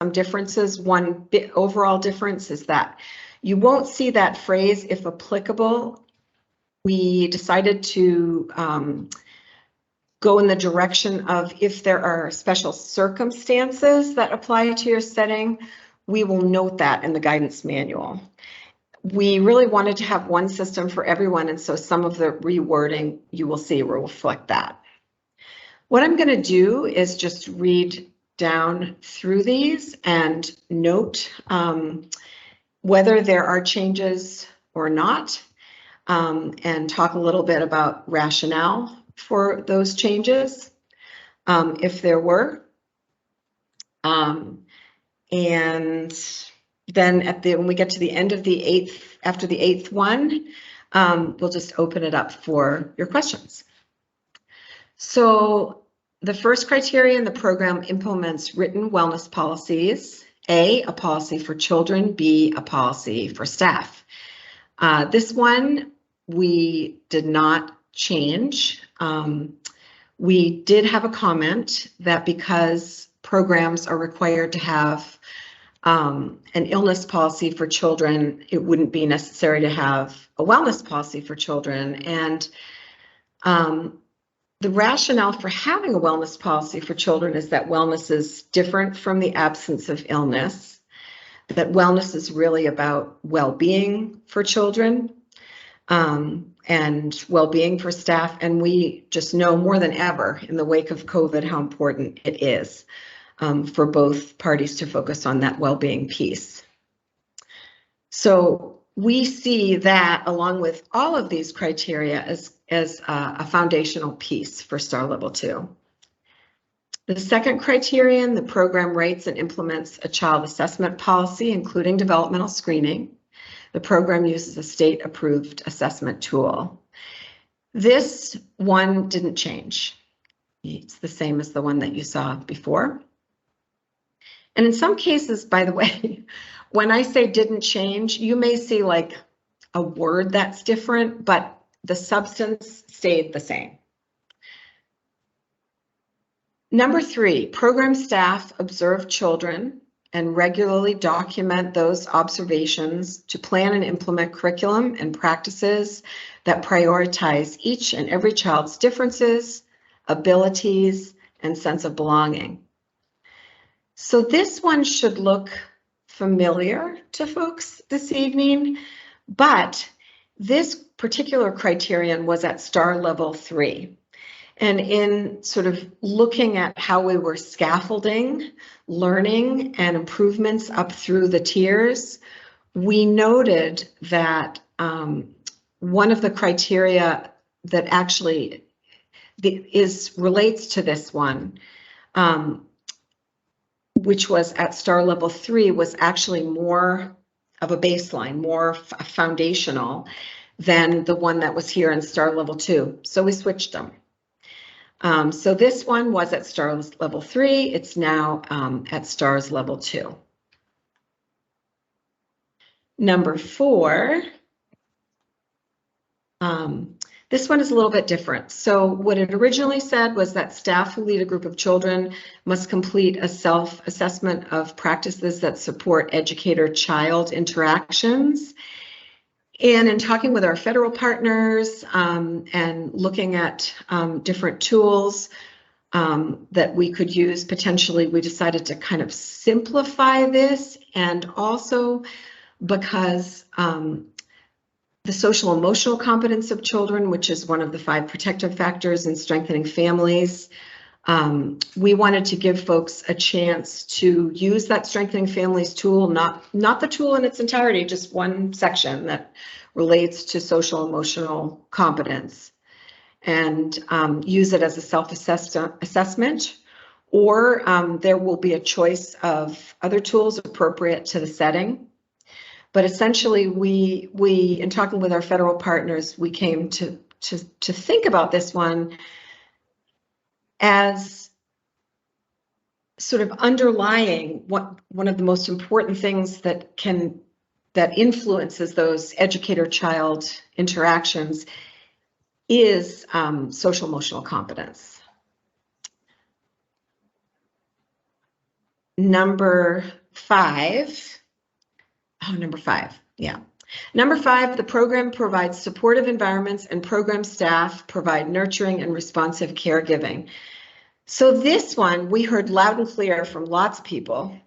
some differences. One overall difference is that you won't see that phrase, if applicable. We decided to go in the direction of, if there are special circumstances that apply to your setting, we will note that in the guidance manual. We really wanted to have one system for everyone, and so some of the rewording you will see will reflect that. What I'm going to do is just read down through these and note whether there are changes or not, and talk a little bit about rationale for those changes, if there were. And then when we get to the end of the eighth, after the eighth one, we'll just open it up for your questions. So the first criterion, the program implements written wellness policies. A policy for children, B, a policy for staff. This one we did not change. We did have a comment that because programs are required to have an illness policy for children, it wouldn't be necessary to have a wellness policy for children. And the rationale for having a wellness policy for children is that wellness is different from the absence of illness, that wellness is really about well-being for children, and well-being for staff. And we just know more than ever in the wake of COVID how important it is for both parties to focus on that well-being piece. So we see that, along with all of these criteria, as a foundational piece for STAR Level 2. The second criterion, the program rates and implements a child assessment policy, including developmental screening. The program uses a state-approved assessment tool. This one didn't change. It's the same as the one that you saw before. And in some cases, by the way, when I say didn't change, you may see like a word that's different, but the substance stayed the same. Number 3, program staff observe children and regularly document those observations to plan and implement curriculum and practices that prioritize each and every child's differences, abilities, and sense of belonging. So this one should look familiar to folks this evening, but this particular criterion was at STAR Level 3. And in sort of looking at how we were scaffolding learning and improvements up through the tiers, we noted that one of the criteria that actually relates to this one, which was at STAR Level 3, was actually more of a baseline, more foundational than the one that was here in STAR Level 2. So we switched them. So this one was at STARS Level 3. It's now at STARS Level 2. Number 4. This one is a little bit different. So what it originally said was that staff who lead a group of children must complete a self-assessment of practices that support educator-child interactions. And in talking with our federal partners and looking at different tools that we could use potentially, we decided to kind of simplify this, and also because the social emotional competence of children, which is one of the 5 protective factors in strengthening families, we wanted to give folks a chance to use that strengthening families tool, not the tool in its entirety, just one section that relates to social emotional competence, and use it as a self-assessment, or there will be a choice of other tools appropriate to the setting. But essentially, we in talking with our federal partners, we came to think about this one as sort of underlying one of the most important things that influences those educator-child interactions is social emotional competence. Number 5. Oh, number 5. Yeah. Number 5, the program provides supportive environments and program staff provide nurturing and responsive caregiving. So this one, we heard loud and clear from lots of people.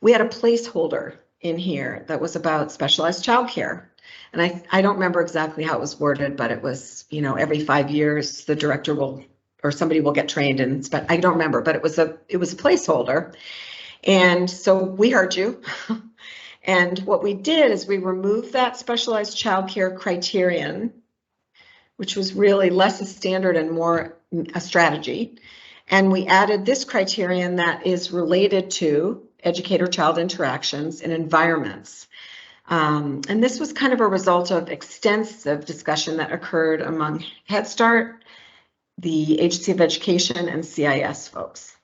We had a placeholder in here that was about specialized childcare. And I don't remember exactly how it was worded, but it was, you know, every 5 years, the director will, or somebody will get trained in, I don't remember, but it was a placeholder. And so we heard you. And what we did is we removed that specialized childcare criterion, which was really less a standard and more a strategy. And we added this criterion that is related to educator-child interactions in environments. And this was kind of a result of extensive discussion that occurred among Head Start, the Agency of Education, and CIS folks.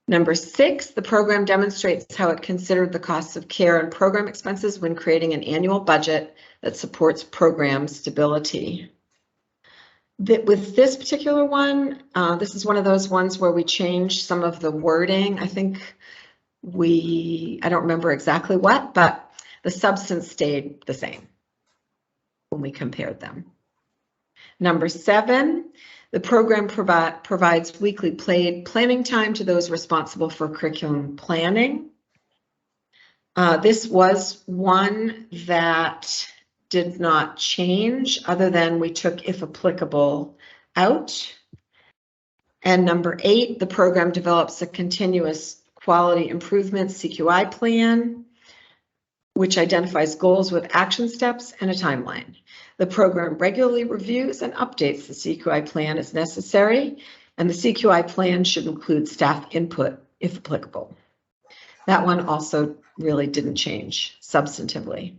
Number 6, the program demonstrates how it considered the costs of care and program expenses when creating an annual budget that supports program stability. With this particular one, this is one of those ones where we changed some of the wording. I think I don't remember exactly what, but the substance stayed the same when we compared them. Number 7, the program provides weekly planning time to those responsible for curriculum planning. This was one that did not change other than we took if applicable out. And number 8, the program develops a continuous quality improvement CQI plan, which identifies goals with action steps and a timeline. The program regularly reviews and updates the CQI plan as necessary, and the CQI plan should include staff input if applicable. That one also really didn't change substantively.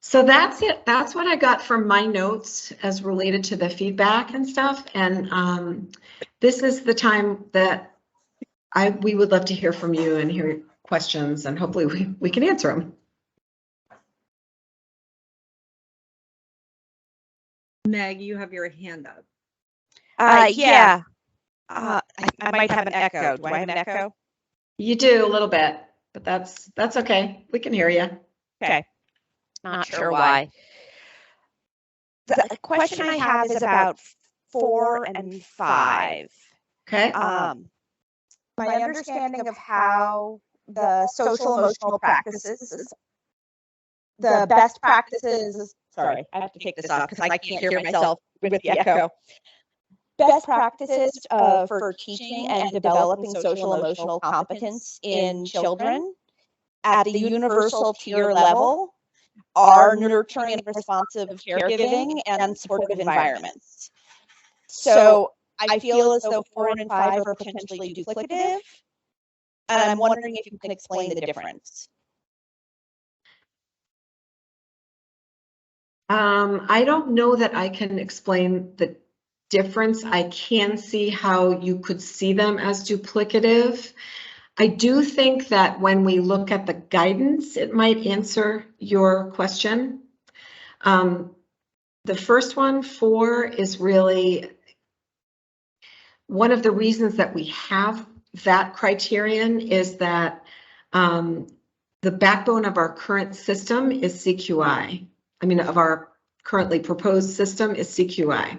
So that's it. That's what I got from my notes as related to the feedback and stuff. And this is the time that we would love to hear from you and hear questions, and hopefully we can answer them. Meg, you have your hand up. Yeah. I might have an echo. Do I have an echo? You do a little bit, but that's okay. We can hear you. Okay. Not sure why. The question I have is about 4 and 5. Okay. My understanding of how the social emotional practices, the best practices, sorry, I have to take this off because I can't hear myself with the echo. Best practices for teaching and developing social emotional competence in children at the universal tier level are nurturing and responsive caregiving and supportive environments. So I feel as though 4 and 5 are potentially duplicative, and I'm wondering if you can explain the difference. I don't know that I can explain the difference. I can see how you could see them as duplicative. I do think that when we look at the guidance, it might answer your question. The first one, 4, is really one of the reasons that we have that criterion is that the backbone of our current system is CQI. I mean, of our currently proposed system is CQI.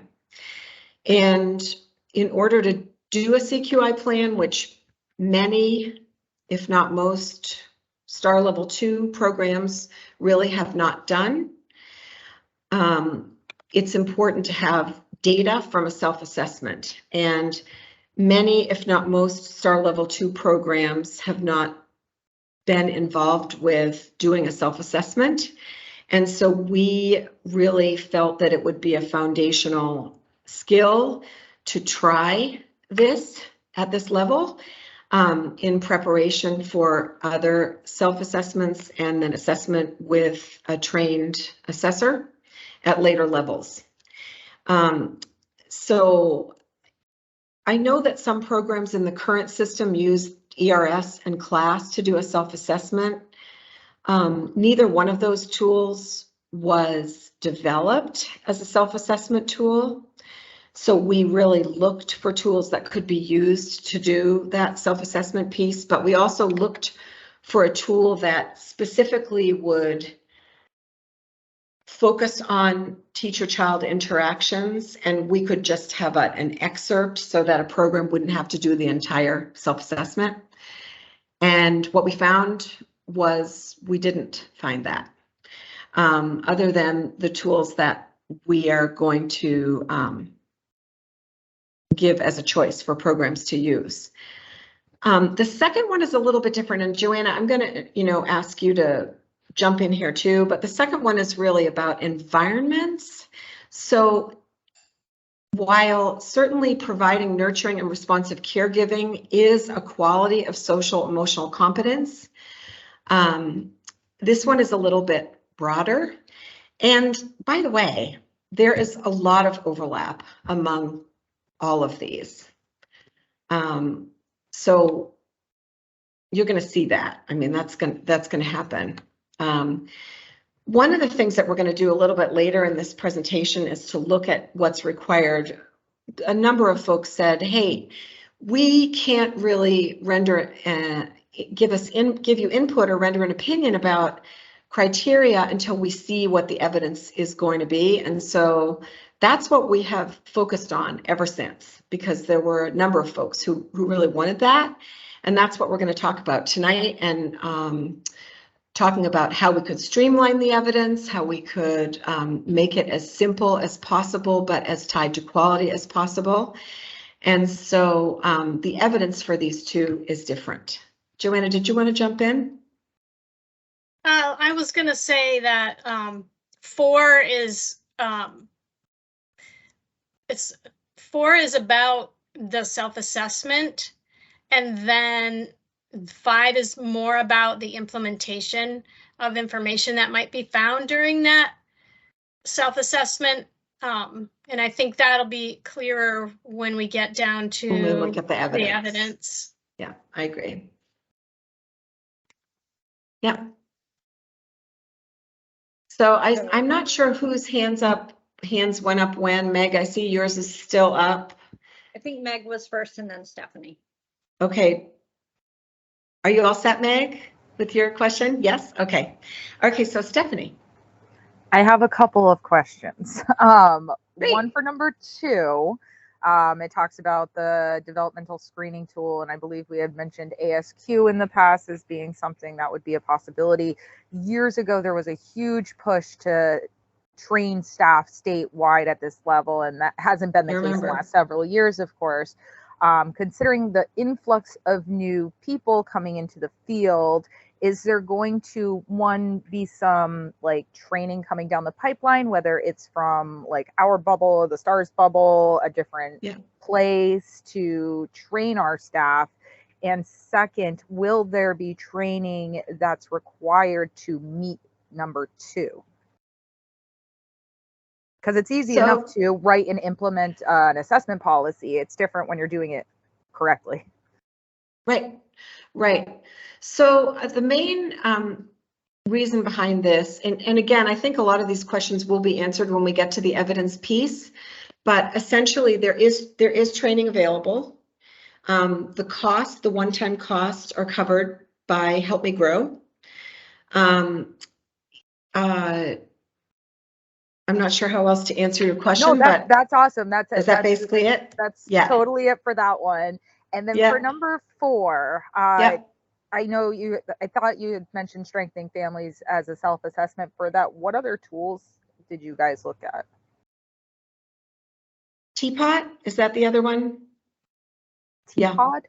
And in order to do a CQI plan, which many, if not most, STAR Level 2 programs really have not done, it's important to have data from a self-assessment. And many, if not most, STAR Level 2 programs have not been involved with doing a self-assessment. And so we really felt that it would be a foundational skill to try this at this level in preparation for other self-assessments and then assessment with a trained assessor at later levels. So I know that some programs in the current system use ERS and CLASS to do a self-assessment. Neither one of those tools was developed as a self-assessment tool. So we really looked for tools that could be used to do that self-assessment piece, but we also looked for a tool that specifically would focus on teacher-child interactions, and we could just have an excerpt so that a program wouldn't have to do the entire self-assessment. And what we found was we didn't find that, other than the tools that we are going to give as a choice for programs to use. The second one is a little bit different, and Joanna, I'm going to, ask you to jump in here too, but the second one is really about environments. So while certainly providing nurturing and responsive caregiving is a quality of social emotional competence, this one is a little bit broader. And by the way, there is a lot of overlap among all of these. So you're going to see that. I mean, that's going to happen. One of the things that we're going to do a little bit later in this presentation is to look at what's required. A number of folks said, hey, we can't really render give you input or render an opinion about criteria until we see what the evidence is going to be. And so that's what we have focused on ever since, because there were a number of folks who really wanted that. And that's what we're going to talk about tonight, and talking about how we could streamline the evidence, how we could make it as simple as possible, but as tied to quality as possible. And so the evidence for these two is different. Joanna, did you want to jump in? I was going to say that 4 is about the self-assessment, and then 5 is more about the implementation of information that might be found during that self-assessment. And I think that'll be clearer when we get down to when we look at the evidence. The evidence. Yeah, I agree. Yeah. So I'm not sure whose hands went up when. Meg, I see yours is still up. I think Meg was first and then Stephanie. Okay. Are you all set, Meg, with your question? Yes? Okay. Okay, so Stephanie. I have a couple of questions. Great. One for number 2. It talks about the developmental screening tool, and I believe we had mentioned ASQ in the past as being something that would be a possibility. Years ago, there was a huge push to train staff statewide at this level, and that hasn't been the case in the last several years, of course. Considering the influx of new people coming into the field, is there going to, one, be some like training coming down the pipeline, whether it's from like our bubble or the STARS bubble, a different place to train our staff? And second, will there be training that's required to meet number 2? Because it's easy enough to write and implement an assessment policy. It's different when you're doing it correctly. Right, right. So the main reason behind this, and again, I think a lot of these questions will be answered when we get to the evidence piece, but essentially there is training available. The cost, the one-time costs, are covered by Help Me Grow. I'm not sure how else to answer your question. No, that's awesome. That's it. Is that basically it? That's totally it for that one. And then for number 4, I know I thought you had mentioned strengthening families as a self-assessment for that. What other tools did you guys look at? Teapot, is that the other one? Teapot? Yeah.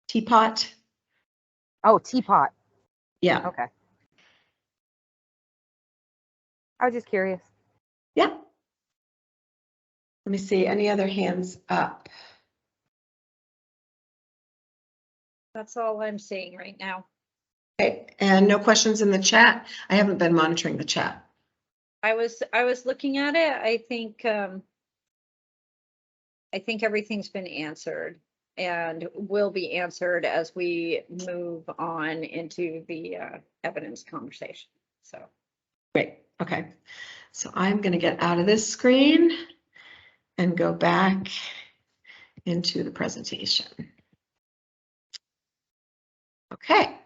Teapot. Oh, Teapot. Yeah. Okay. I was just curious. Yeah. Let me see, any other hands up? That's all I'm seeing right now. Okay, and no questions in the chat? I haven't been monitoring the chat. I was looking at it. I think everything's been answered and will be answered as we move on into the evidence conversation. So great. Okay, so I'm going to get out of this screen and go back into the presentation. Okay,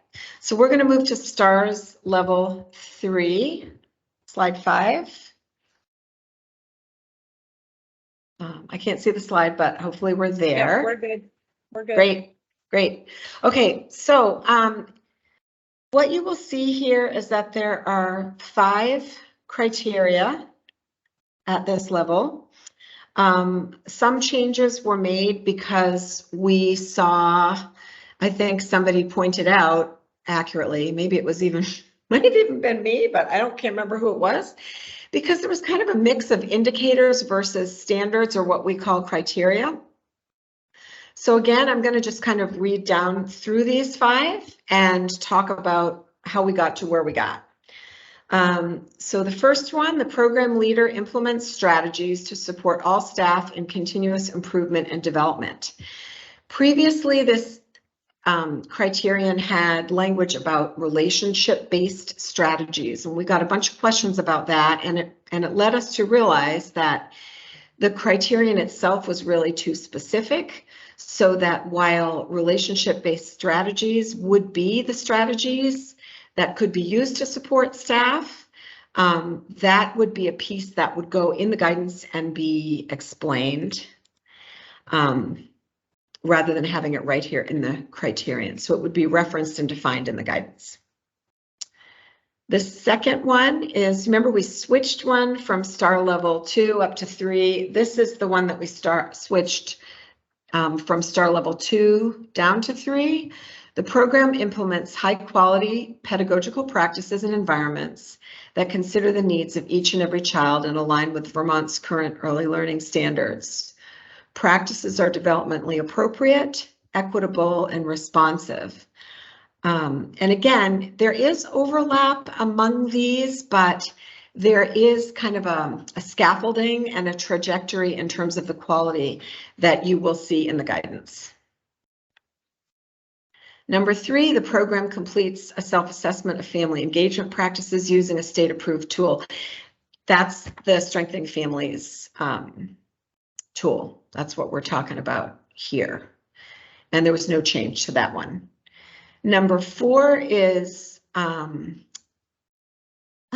so we're going to move to STARS level 3, slide 5. I can't see the slide, but hopefully we're there. Yeah, we're good. We're good. Great, great. Okay, so what you will see here is that there are 5 criteria at this level. Some changes were made because we saw, I think somebody pointed out accurately, maybe it was even, might have even been me, but can't remember who it was, because there was kind of a mix of indicators versus standards, or what we call criteria. So again, I'm going to just kind of read down through these 5 and talk about how we got to where we got. So the first one, the program leader implements strategies to support all staff in continuous improvement and development. Previously, this criterion had language about relationship-based strategies, and we got a bunch of questions about that, and it led us to realize that the criterion itself was really too specific, so that while relationship-based strategies would be the strategies that could be used to support staff, that would be a piece that would go in the guidance and be explained, rather than having it right here in the criterion. So it would be referenced and defined in the guidance. The second one is, remember we switched one from STAR level 2 up to 3. This is the one that we switched from STAR level 2 down to 3. The program implements high quality pedagogical practices and environments that consider the needs of each and every child and align with Vermont's current early learning standards. Practices are developmentally appropriate, equitable, and responsive. And again, there is overlap among these, but there is kind of a scaffolding and a trajectory in terms of the quality that you will see in the guidance. Number 3, the program completes a self-assessment of family engagement practices using a state-approved tool. That's the Strengthening Families tool. That's what we're talking about here. And there was no change to that one. Number 4 is, let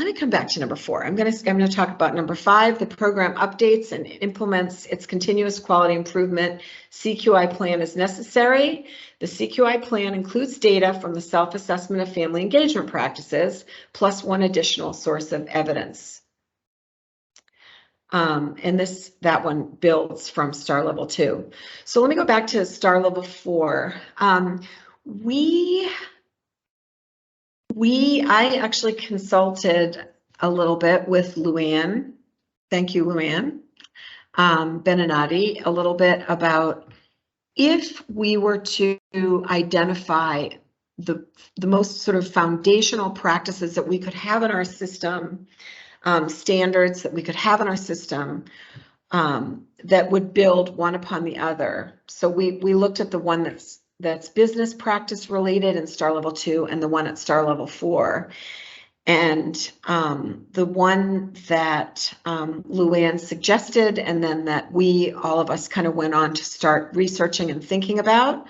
me come back to number 4. I'm going to talk about number 5. The program updates and implements its continuous quality improvement CQI plan as necessary. The CQI plan includes data from the self-assessment of family engagement practices, plus one additional source of evidence. And that one builds from STAR level 2. So let me go back to STAR level 4. I actually consulted a little bit with Luann. Thank you, Luann Beninati, a little bit about if we were to identify the most sort of foundational practices that we could have in our system, standards that we could have in our system, that would build one upon the other. So we looked at the one that's business practice related in STAR level 2 and the one at STAR level 4. And the one that Luann suggested, and then that all of us kind of went on to start researching and thinking about,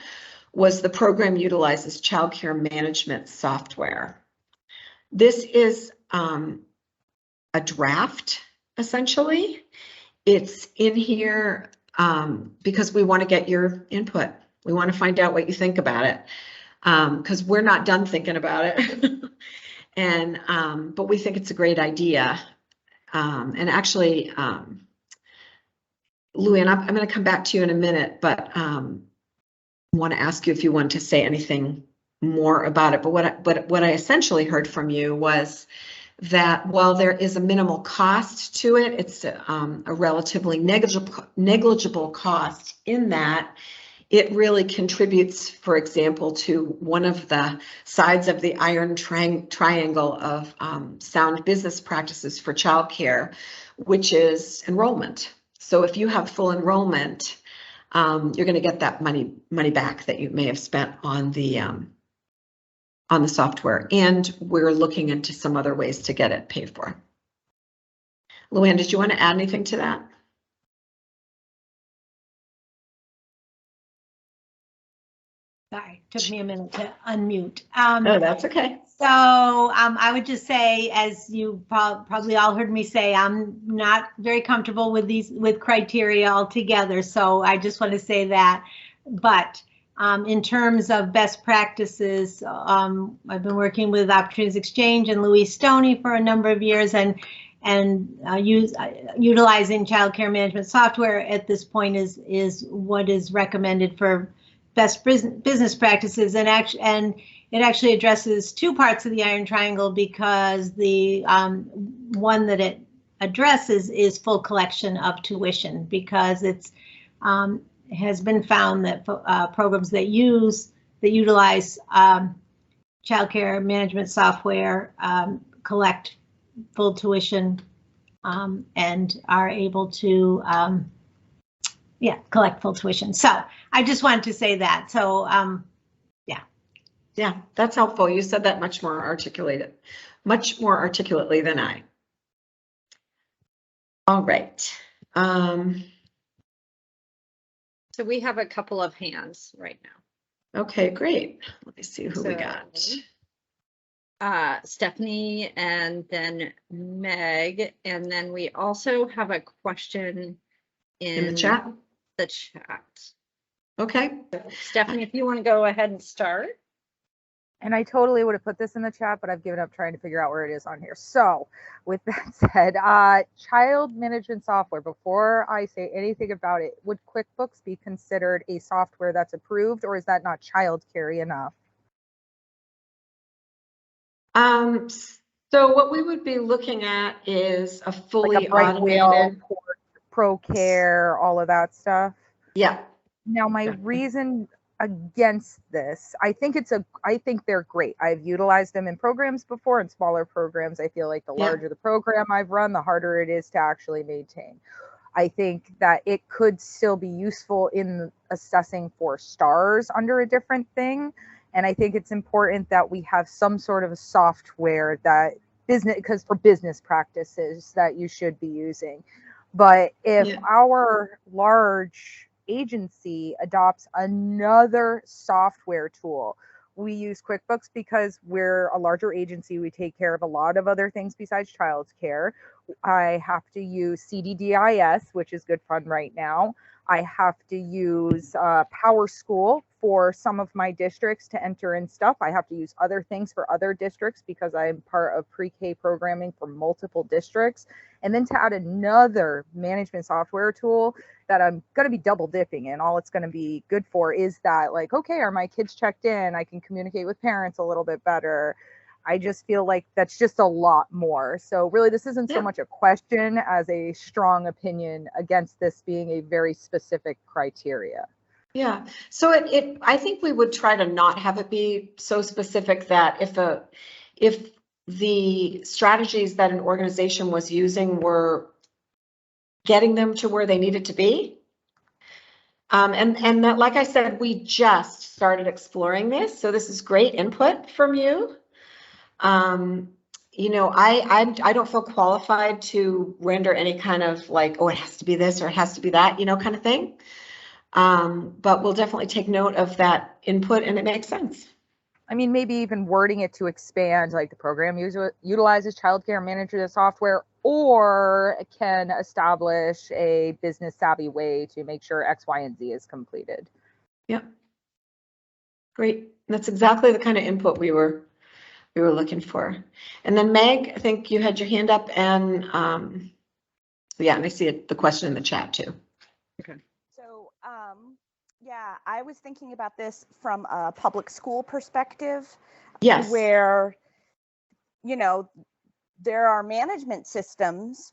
was the program utilizes childcare management software. This is a draft, essentially. It's in here because we want to get your input. We want to find out what you think about it, because we're not done thinking about it. And but we think it's a great idea. And actually, Luann, I'm going to come back to you in a minute, but want to ask you if you want to say anything more about it. But what I essentially heard from you was that while there is a minimal cost to it, it's a relatively negligible cost in that it really contributes, for example, to one of the sides of the iron triangle of sound business practices for childcare, which is enrollment. So if you have full enrollment, you're going to get that money back that you may have spent on the software, and we're looking into some other ways to get it paid for. Luann, did you want to add anything to that? Sorry, took me a minute to unmute. Oh, that's okay. So I would just say, as you probably all heard me say, I'm not very comfortable with criteria altogether. So I just want to say that. But in terms of best practices, I've been working with Opportunities Exchange and Louise Stoney for a number of years, and utilizing child care management software at this point is what is recommended for best business practices, and it actually addresses two parts of the Iron Triangle, because the one that it addresses is full collection of tuition, because it's has been found that programs that utilize child care management software collect full tuition and are able to collect full tuition. So I just wanted to say that. So yeah, that's helpful. You said that much more articulately than I. All right. So we have a couple of hands right now. Okay, great. Let me see who we got. Stephanie and then Meg, and then we also have a question In the chat? The chat. Okay. So, Stephanie, if you want to go ahead and start. And I totally would have put this in the chat, but I've given up trying to figure out where it is on here. So with that said, child management software, before I say anything about it, would QuickBooks be considered a software that's approved, or is that not childcare enough? So what we would be looking at is a fully like a automated ProCare, all of that stuff. Yeah. Now, my reason against this, I think they're great. I've utilized them in programs before, in smaller programs. I feel like the larger the program I've run, the harder it is to actually maintain. I think that it could still be useful in assessing for stars under a different thing. And I think it's important that we have some sort of a software that because for business practices that you should be using. But if our large agency adopts another software tool, we use QuickBooks because we're a larger agency. We take care of a lot of other things besides childcare. I have to use CDDIS, which is good fun right now. I have to use PowerSchool for some of my districts to enter in stuff. I have to use other things for other districts because I'm part of pre-K programming for multiple districts. And then to add another management software tool that I'm going to be double dipping in, all it's going to be good for is that, like, okay, are my kids checked in? I can communicate with parents a little bit better. I just feel like that's just a lot more. So really, this isn't so much a question as a strong opinion against this being a very specific criteria. Yeah. So I think we would try to not have it be so specific that if the strategies that an organization was using were getting them to where they needed to be. And that, like I said, we just started exploring this. So this is great input from you. You know, I don't feel qualified to render any kind of like, oh, it has to be this or it has to be that, you know, kind of thing. But we'll definitely take note of that input, and it makes sense. I mean, maybe even wording it to expand, like the program utilizes childcare management software or can establish a business savvy way to make sure X, Y, and Z is completed. Yep. Great. That's exactly the kind of input we were looking for. And then Meg, I think you had your hand up, and yeah, and I see the question in the chat too. Okay. So, yeah, I was thinking about this from a public school perspective. Yes. Where, you know, there are management systems,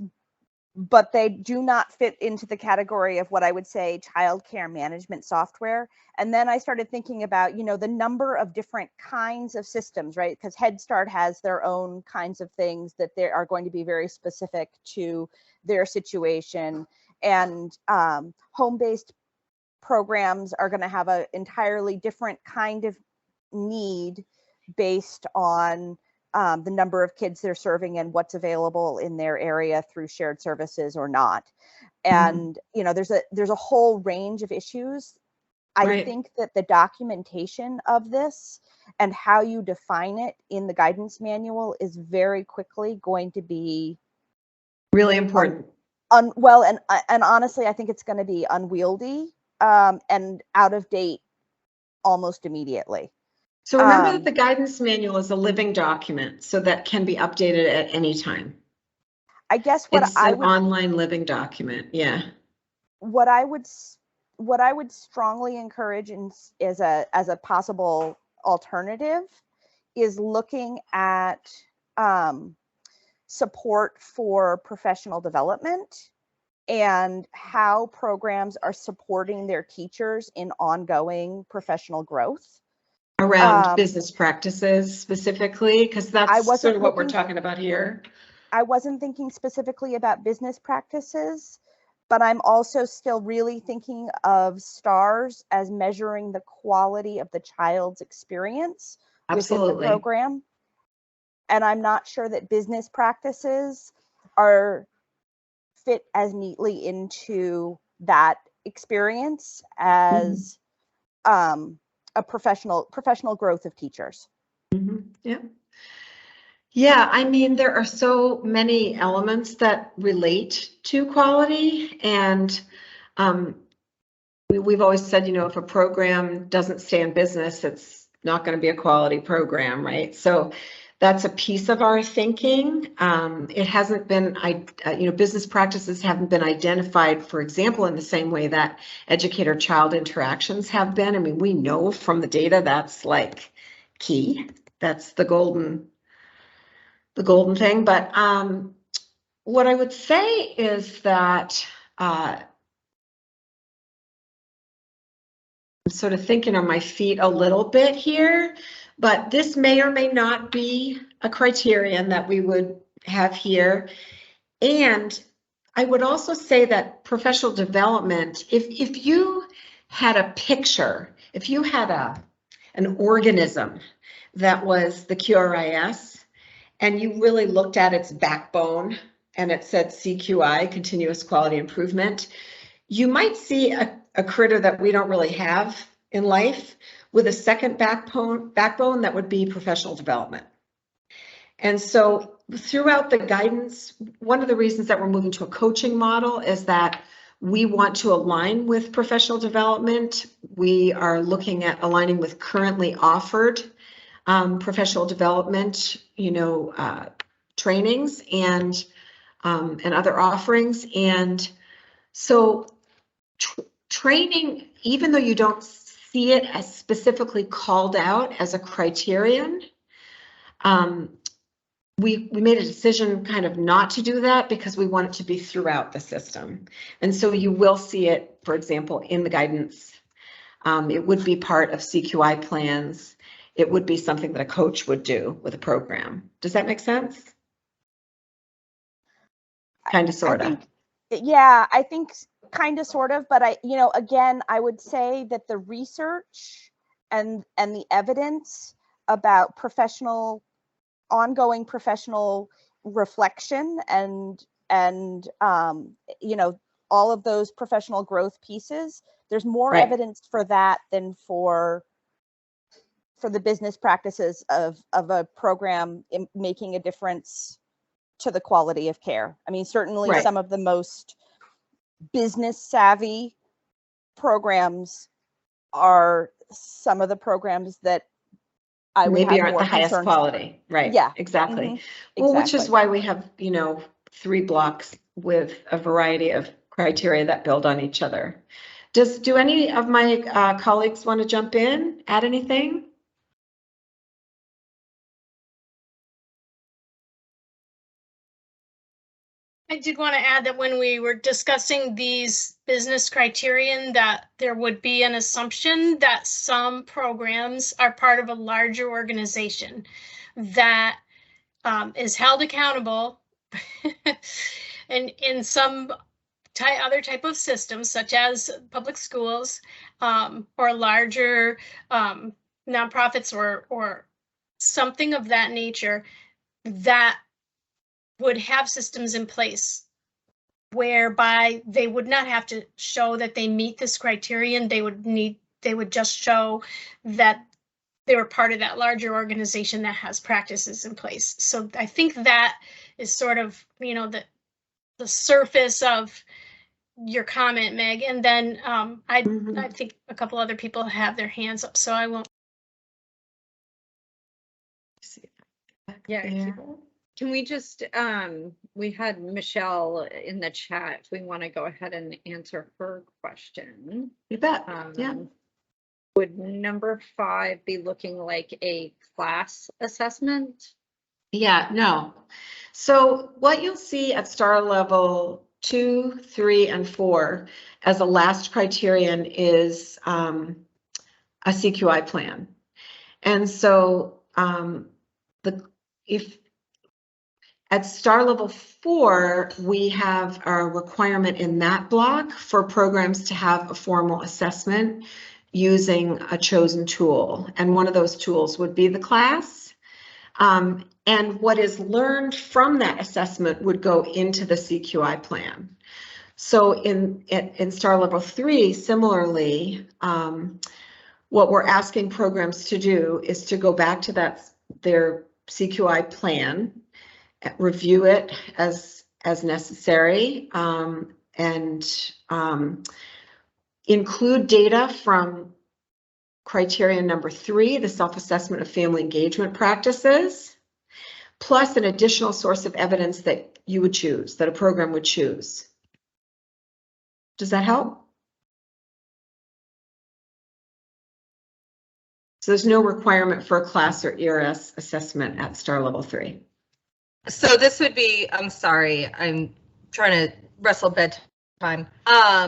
but they do not fit into the category of what I would say childcare management software. And then I started thinking about, you know, the number of different kinds of systems, right? Because Head Start has their own kinds of things that they are going to be very specific to their situation. And home-based programs are going to have an entirely different kind of need based on the number of kids they're serving and what's available in their area through shared services or not. And you know, there's a whole range of issues. I think that the documentation of this and how you define it in the guidance manual is very quickly going to be really important. Well, and honestly, I think it's going to be unwieldy and out of date almost immediately. So remember that the guidance manual is a living document, so that can be updated at any time. I guess it's an online living document. Yeah. What I would strongly encourage as a possible alternative is looking at support for professional development and how programs are supporting their teachers in ongoing professional growth. Around business practices specifically, because that's sort of what we're talking about here. I wasn't thinking specifically about business practices, but I'm also still really thinking of STARS as measuring the quality of the child's experience within the program. And I'm not sure that business practices are fit as neatly into that experience as a professional growth of teachers. Yeah, I mean, there are so many elements that relate to quality, and we've always said, you know, if a program doesn't stay in business, it's not going to be a quality program, right? So that's a piece of our thinking. It hasn't been, you know, business practices haven't been identified, for example, in the same way that educator-child interactions have been. I mean, we know from the data that's like key. That's the golden thing. But what I would say is that I'm sort of thinking on my feet a little bit here, but this may or may not be a criterion that we would have here. And I would also say that professional development, if you had a picture, if you had an organism that was the QRIS, and you really looked at its backbone and it said CQI, continuous quality improvement, you might see a critter that we don't really have in life with a second backbone that would be professional development. And so throughout the guidance, one of the reasons that we're moving to a coaching model is that we want to align with professional development. We are looking at aligning with currently offered professional development, you know, trainings and other offerings. And so training, even though you don't see it as specifically called out as a criterion, we made a decision kind of not to do that because we want it to be throughout the system. And so you will see it, for example, in the guidance. It would be part of CQI plans. It would be something that a coach would do with a program. Does that make sense? Kind of, sort of. Yeah, I think kind of, sort of, but you know, again, I would say that the research and the evidence about ongoing professional reflection and you know, all of those professional growth pieces, there's more evidence for that than for the business practices of a program making a difference to the quality of care. I mean, certainly some of the most business savvy programs are some of the programs that I would maybe have aren't more the highest quality. Right. Yeah. Exactly. Well, which is why we have, you know, 3 blocks with a variety of criteria that build on each other. Do any of my colleagues want to jump in, add anything? I did want to add that when we were discussing these business criterion, that there would be an assumption that some programs are part of a larger organization that is held accountable and in some other type of systems, such as public schools or larger nonprofits or something of that nature that would have systems in place whereby they would not have to show that they meet this criterion. They would just show that they were part of that larger organization that has practices in place. So I think that is sort of, you know, the surface of your comment, Meg. And then I think a couple other people have their hands up, so I won't. Yeah. Can we just, we had Michelle in the chat. If we want to go ahead and answer her question. You bet. Yeah. Would number 5 be looking like a class assessment? Yeah, no. So what you'll see at star level 2, 3, and 4 as a last criterion is a CQI plan. And so if at star level 4, we have a requirement in that block for programs to have a formal assessment using a chosen tool. And one of those tools would be the class. And what is learned from that assessment would go into the CQI plan. So in star level 3, similarly, what we're asking programs to do is to go back to their CQI plan, review it as necessary, and include data from criterion number 3, the self-assessment of family engagement practices, plus an additional source of evidence that you would choose, that a program would choose. Does that help? So there's no requirement for a class or ERS assessment at star level 3. So this would be, I'm sorry, I'm trying to wrestle bedtime.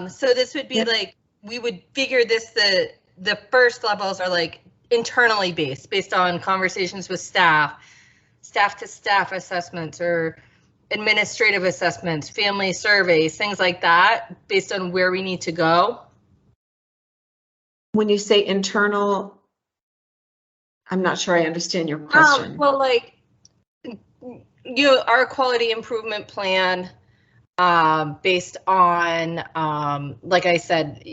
So this would be like, we would figure this, the first levels are like internally based on conversations with staff to staff assessments or administrative assessments, family surveys, things like that, based on where we need to go. When you say internal, I'm not sure I understand your question. Well, like, our quality improvement plan, based on, like I said,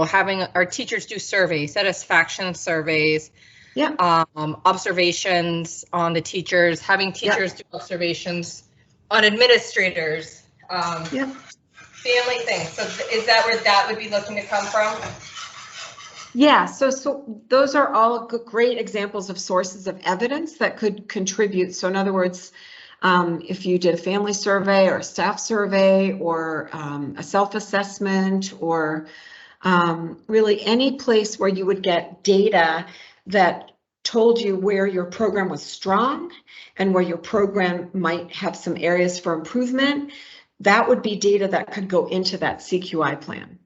having our teachers do surveys, satisfaction surveys, observations on the teachers, having teachers do observations on administrators, family things. So is that where that would be looking to come from? Yeah, so those are all great examples of sources of evidence that could contribute. So in other words, if you did a family survey or a staff survey or a self-assessment or really any place where you would get data that told you where your program was strong and where your program might have some areas for improvement, that would be data that could go into that CQI plan.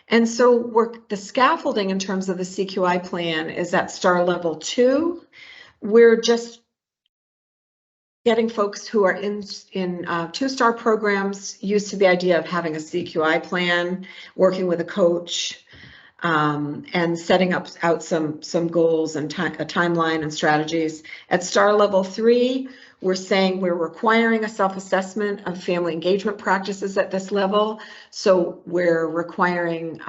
And so the scaffolding in terms of the CQI plan is at star level 2. We're just getting folks who are in 2-star programs used to the idea of having a CQI plan, working with a coach, and setting out some goals and a timeline and strategies. At star level 3, we're saying we're requiring a self-assessment of family engagement practices at this level. So we're requiring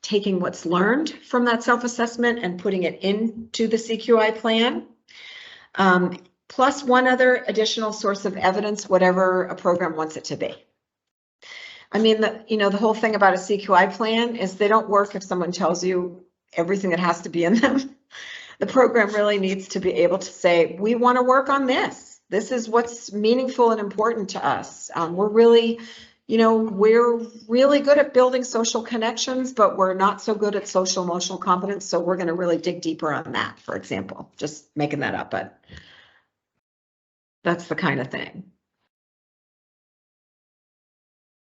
taking what's learned from that self-assessment and putting it into the CQI plan. Plus one other additional source of evidence, whatever a program wants it to be. I mean, the whole thing about a CQI plan is they don't work if someone tells you everything that has to be in them. The program really needs to be able to say, we want to work on this. This is what's meaningful and important to us. We're really good at building social connections, but we're not so good at social emotional competence. So we're going to really dig deeper on that, for example, just making that up, but that's the kind of thing.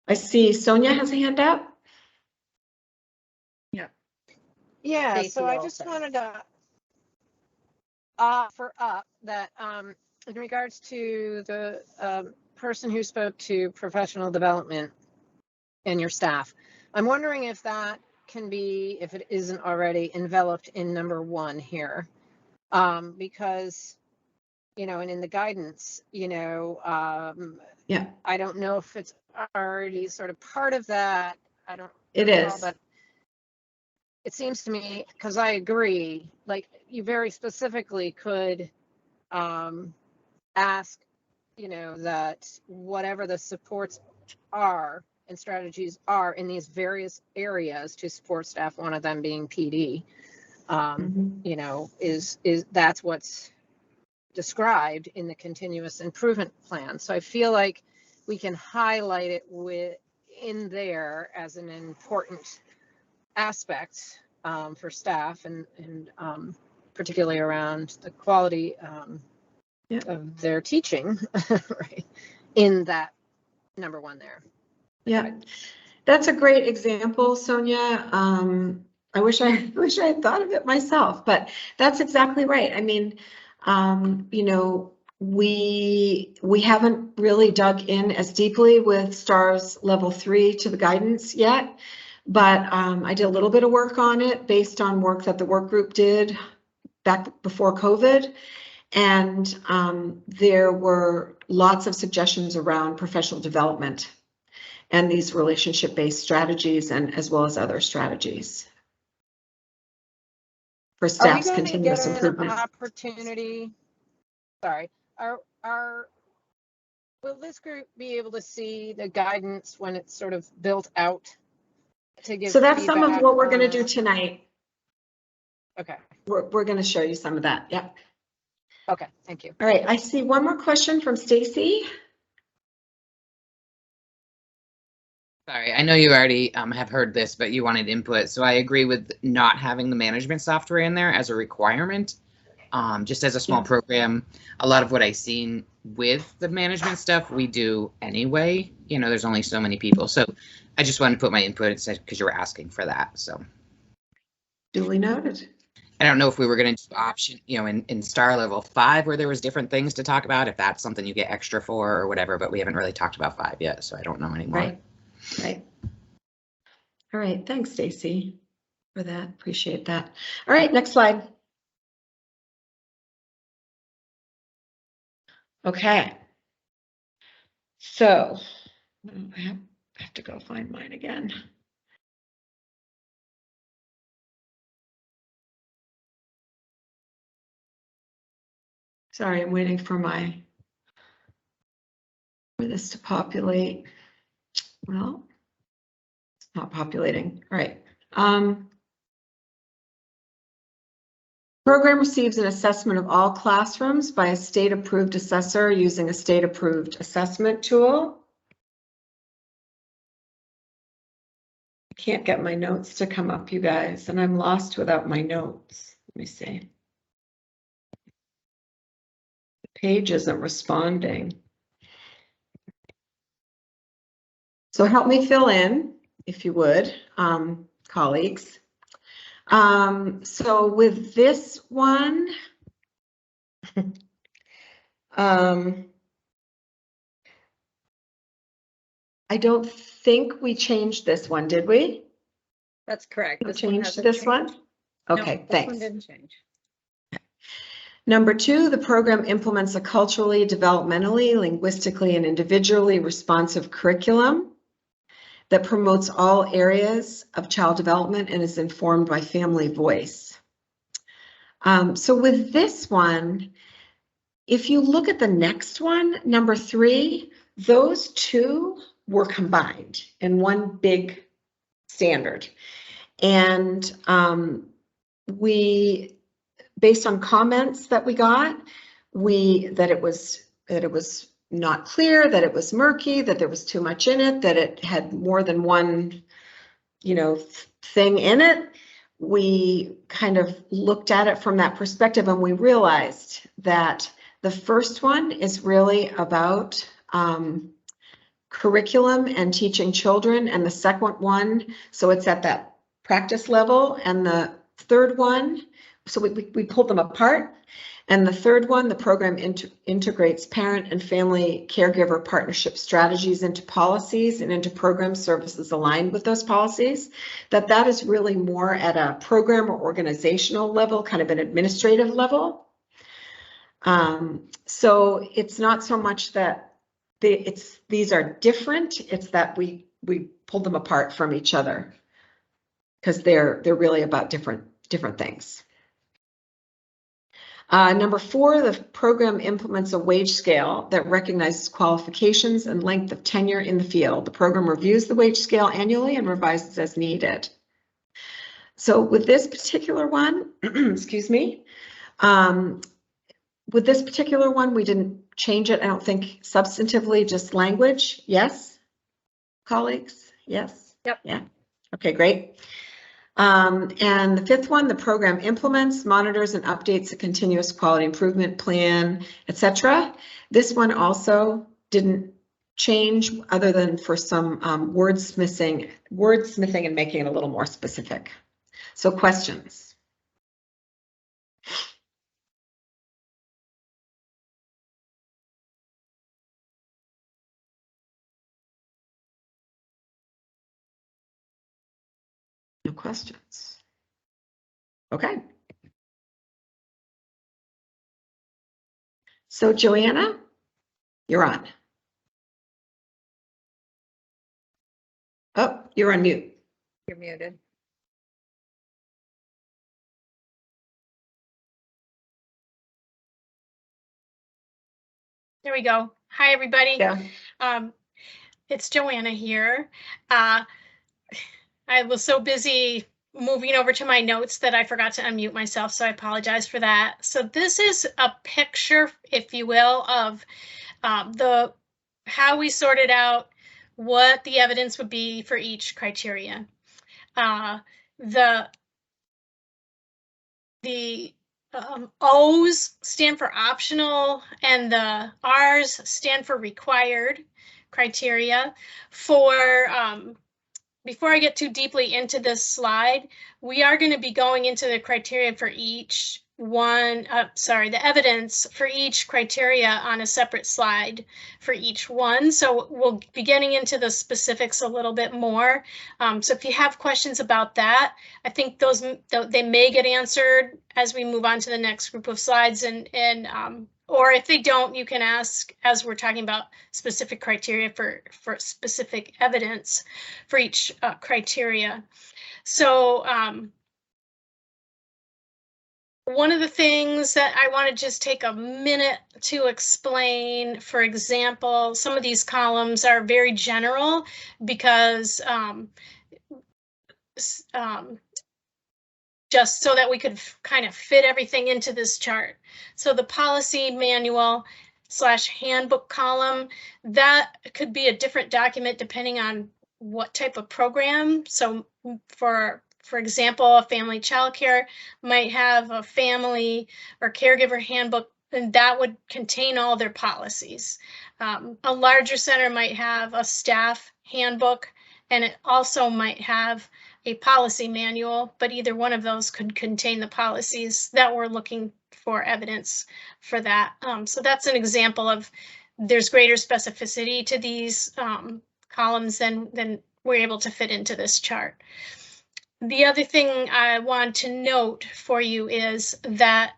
I see Sonia has a hand up. Yeah, Stacey so I also. just wanted to offer up that in regards to the person who spoke to professional development and your staff, I'm wondering if that can be, if it isn't already enveloped in number 1 here, Because, and in the guidance, Yeah, I don't know if it's already sort of part of that. I don't. it recall, is. But it seems to me, because I agree, like you very specifically could ask, that whatever the supports are and strategies are in these various areas to support staff, one of them being PD, is that's what's described in the continuous improvement plan. So I feel like we can highlight it in there as an important aspect for staff and particularly around the quality of their teaching, right? In that number one there. Yeah, that's a great example, Sonia. I wish I had thought of it myself, but that's exactly right. I mean, we haven't really dug in as deeply with STARS level 3 to the guidance yet, but I did a little bit of work on it based on work that the work group did back before COVID. And there were lots of suggestions around professional development and these relationship-based strategies, and as well as other strategies for staff's continuous improvement. An opportunity? Sorry, will this group be able to see the guidance when it's sort of built out to give? So that's some of what we're going to do tonight. Okay. We're going to show you some of that. Yeah. Okay. Thank you. All right. I see one more question from Stacy. Sorry, I know you already have heard this, but you wanted input. So I agree with not having the management software in there as a requirement. Just as a small program, a lot of what I've seen with the management stuff, we do anyway. There's only so many people. So I just wanted to put my input because you were asking for that. So Duly noted. I don't know if we were going to do option, in STAR level 5 where there was different things to talk about, if that's something you get extra for or whatever, but we haven't really talked about 5 yet. So I don't know anymore. Right. All right. Thanks, Stacy, for that. Appreciate that. All right. Next slide. Okay. So I have to go find mine again. Sorry, I'm waiting for this to populate. Well, it's not populating. All right. Program receives an assessment of all classrooms by a state-approved assessor using a state-approved assessment tool. I can't get my notes to come up, you guys, and I'm lost without my notes. Let me see. The page isn't responding. So help me fill in, if you would, colleagues. So with this one, I don't think we changed this one, did we? That's correct. We changed this one? Okay, no, thanks. This one didn't change. Number 2, the program implements a culturally, developmentally, linguistically, and individually responsive curriculum that promotes all areas of child development and is informed by family voice. So with this one, if you look at the next one, number 3, those two were combined in one big standard. And we, based on comments that we got, that it was not clear, that it was murky, that there was too much in it, that it had more than one, thing in it. We kind of looked at it from that perspective, and we realized that the first one is really about curriculum and teaching children, and the second one, so it's at that practice level, and the third one, so we pulled them apart. And the third one, the program integrates parent and family caregiver partnership strategies into policies and into program services aligned with those policies, that is really more at a program or organizational level, kind of an administrative level. So it's not so much that these are different, it's that we pulled them apart from each other because they're really about different things. Number 4, the program implements a wage scale that recognizes qualifications and length of tenure in the field. The program reviews the wage scale annually and revises as needed. So with this particular one, excuse me, with this particular one, we didn't change it, I don't think, substantively, just language. Yes, colleagues? Yes? Yep. Yeah. Okay, great. And the 5th one, the program implements, monitors, and updates a continuous quality improvement plan, etc. This one also didn't change other than for some wordsmithing and making it a little more specific. So questions? No questions. Okay. So Joanna, you're on. Oh, you're on mute. You're muted. There we go. Hi, everybody. Yeah. It's Joanna here. I was so busy moving over to my notes that I forgot to unmute myself, so I apologize for that. So this is a picture, if you will, of how we sorted out what the evidence would be for each criteria. The O's stand for optional and the R's stand for required criteria. For before I get too deeply into this slide, we are going to be going into the criteria for each one, the evidence for each criteria on a separate slide for each one. So we'll be getting into the specifics a little bit more. So if you have questions about that, I think they may get answered as we move on to the next group of slides, or if they don't, you can ask as we're talking about specific criteria for specific evidence for each criteria. So one of the things that I want to just take a minute to explain, for example, some of these columns are very general because just so that we could kind of fit everything into this chart. So the policy manual / handbook column, that could be a different document depending on what type of program. So for example, a family childcare might have a family or caregiver handbook, and that would contain all their policies. A larger center might have a staff handbook, and it also might have a policy manual, but either one of those could contain the policies that we're looking for evidence for that. So that's an example of there's greater specificity to these columns than we're able to fit into this chart. The other thing I want to note for you is that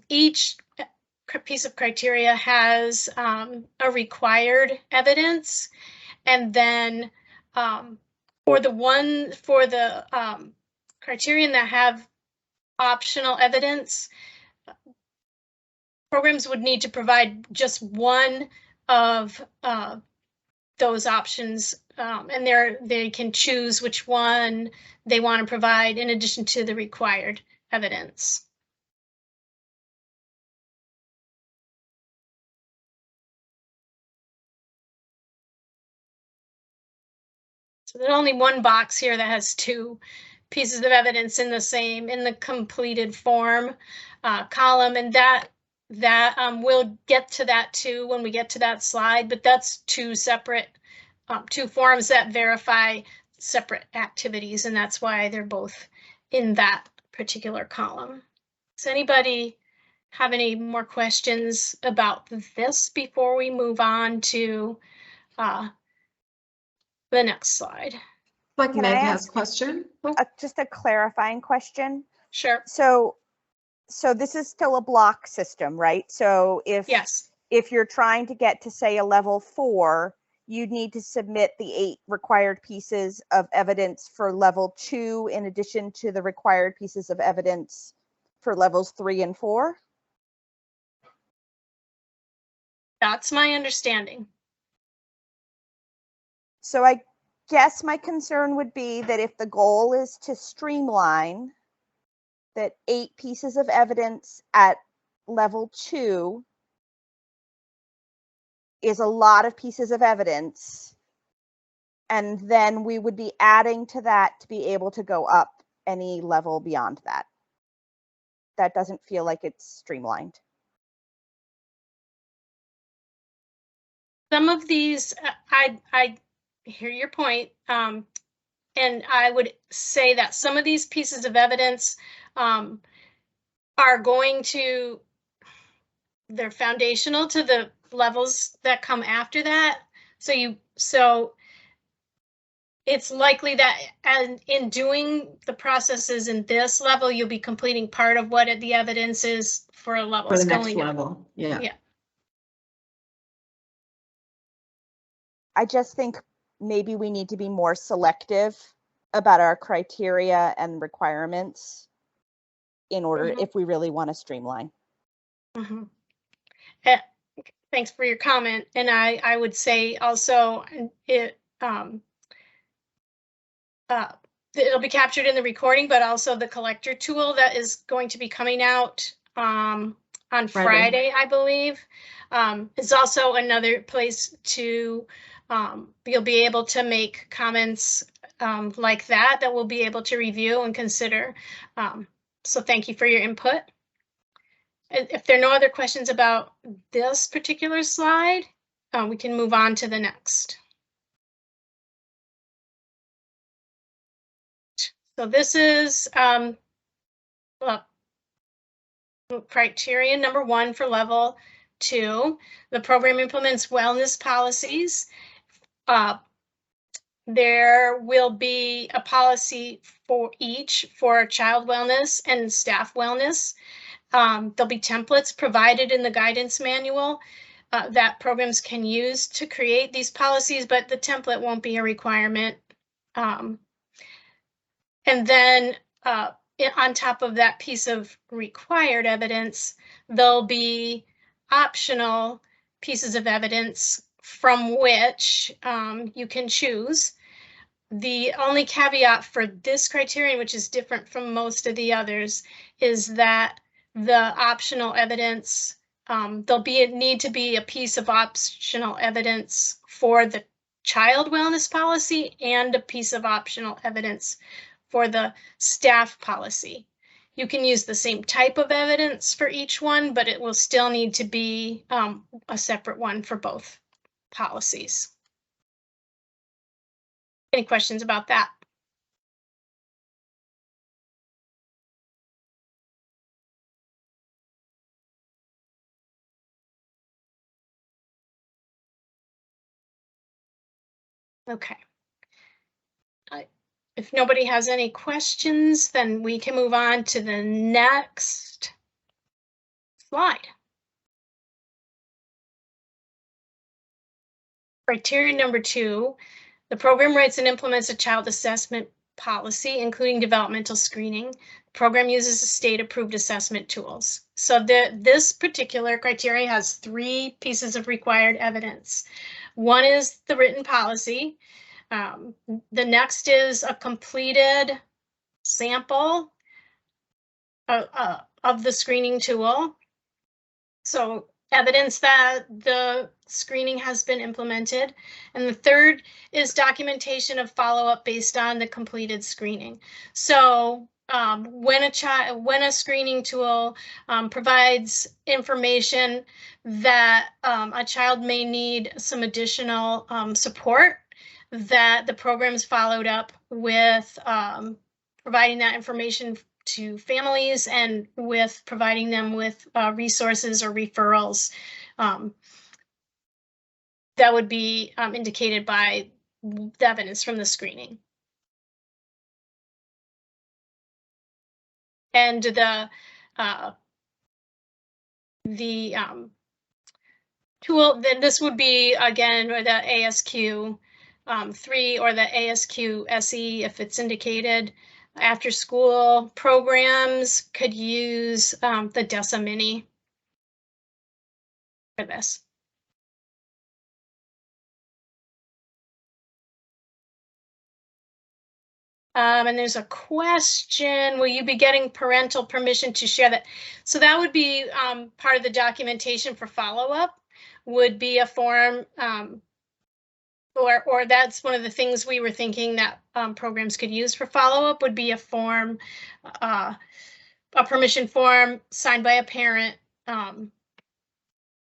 each piece of criteria has a required evidence, and then for the criterion that have optional evidence, programs would need to provide just one of those options, and they can choose which one they want to provide in addition to the required evidence. So there's only one box here that has 2 pieces of evidence in the completed form column, and that we'll get to that too when we get to that slide, but that's 2 separate 2 forms that verify separate activities, and that's why they're both in that particular column. Does anybody have any more questions about this before we move on to the next slide. Like Can Meg I has ask a question. Oh, just a clarifying question? Sure. So this is still a block system, right? So Yes. if you're trying to get to, say, a level 4, you'd need to submit the 8 required pieces of evidence for level 2 in addition to the required pieces of evidence for levels 3 and 4? That's my understanding. So I guess my concern would be that if the goal is to streamline, that 8 pieces of evidence at level 2 is a lot of pieces of evidence. And then we would be adding to that to be able to go up any level beyond that. That doesn't feel like it's streamlined. Some of these, I hear your point. And I would say that some of these pieces of evidence are going to, they're foundational to the levels that come after that. So it's likely that, and in doing the processes in this level, you'll be completing part of what the evidence is for a level. for the next level. Yeah. Yeah. I just think maybe we need to be more selective about our criteria and requirements in order, if we really want to streamline. Thanks for your comment. And I would say also it'll be captured in the recording, but also the collector tool that is going to be coming out on Friday, I believe, is also another place to, you'll be able to make comments like that we'll be able to review and consider. So thank you for your input. If there are no other questions about this particular slide, we can move on to the next. So this is criteria number 1 for level 2. The program implements wellness policies. There will be a policy for each for child wellness and staff wellness. There'll be templates provided in the guidance manual that programs can use to create these policies, but the template won't be a requirement. And then on top of that piece of required evidence, there'll be optional pieces of evidence from which you can choose. The only caveat for this criterion, which is different from most of the others, is that the optional evidence, there'll need to be a piece of optional evidence for the child wellness policy and a piece of optional evidence for the staff policy. You can use the same type of evidence for each one, but it will still need to be a separate one for both policies. Any questions about that? Okay. If nobody has any questions, then we can move on to the next slide. Criteria number 2, the program writes and implements a child assessment policy, including developmental screening. The program uses state-approved assessment tools. So this particular criteria has 3 pieces of required evidence. One is the written policy. The next is a completed sample of the screening tool. So evidence that the screening has been implemented. And the third is documentation of follow-up based on the completed screening. So when a screening tool provides information that a child may need some additional support, that the program's followed up with providing that information to families and with providing them with resources or referrals that would be indicated by the evidence from the screening. And the tool, then this would be again the ASQ 3 or the ASQ SE if it's indicated. After school programs could use the DESA Mini for this. And there's a question, will you be getting parental permission to share that? So that would be part of the documentation for follow-up, would be a form, or that's one of the things we were thinking that programs could use for follow-up, would be a form, a permission form signed by a parent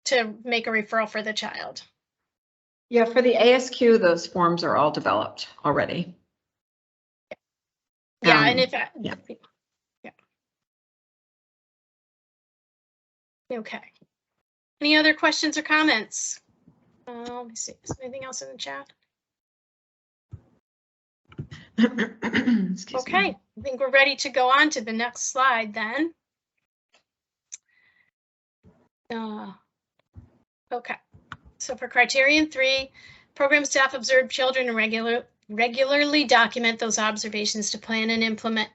to make a referral for the child. Yeah, for the ASQ, those forms are all developed already. Yeah, and if yeah. Okay. Any other questions or comments? Let me see. Is there anything else in the chat? Okay, I think we're ready to go on to the next slide then. Okay, so for criterion 3, program staff observe children and regularly document those observations to plan and implement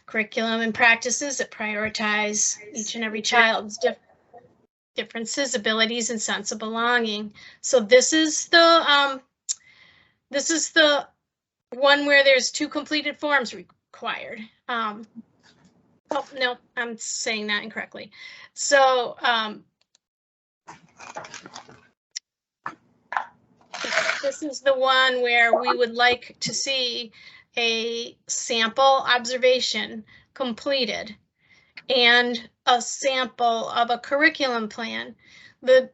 curriculum and practices that prioritize each and every child's differences, abilities, and sense of belonging. So this is the one where there's 2 completed forms required. Oh no, I'm saying that incorrectly. So this is the one where we would like to see a sample observation completed and a sample of a curriculum plan. The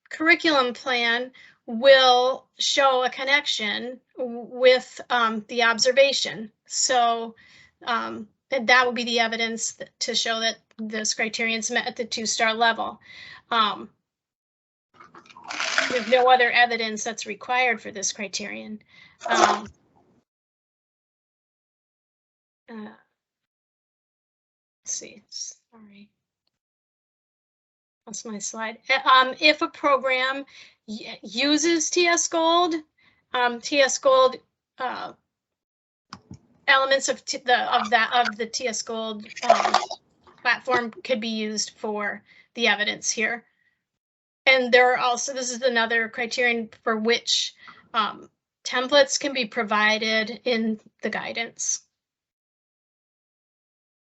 curriculum plan will show a connection with the observation. So that will be the evidence to show that this criterion is met at the 2-star level. There's no other evidence that's required for this criterion. Let's see, sorry. That's my slide. If a program uses TS Gold, elements of the TS Gold platform could be used for the evidence here. And there are also, this is another criterion for which templates can be provided in the guidance,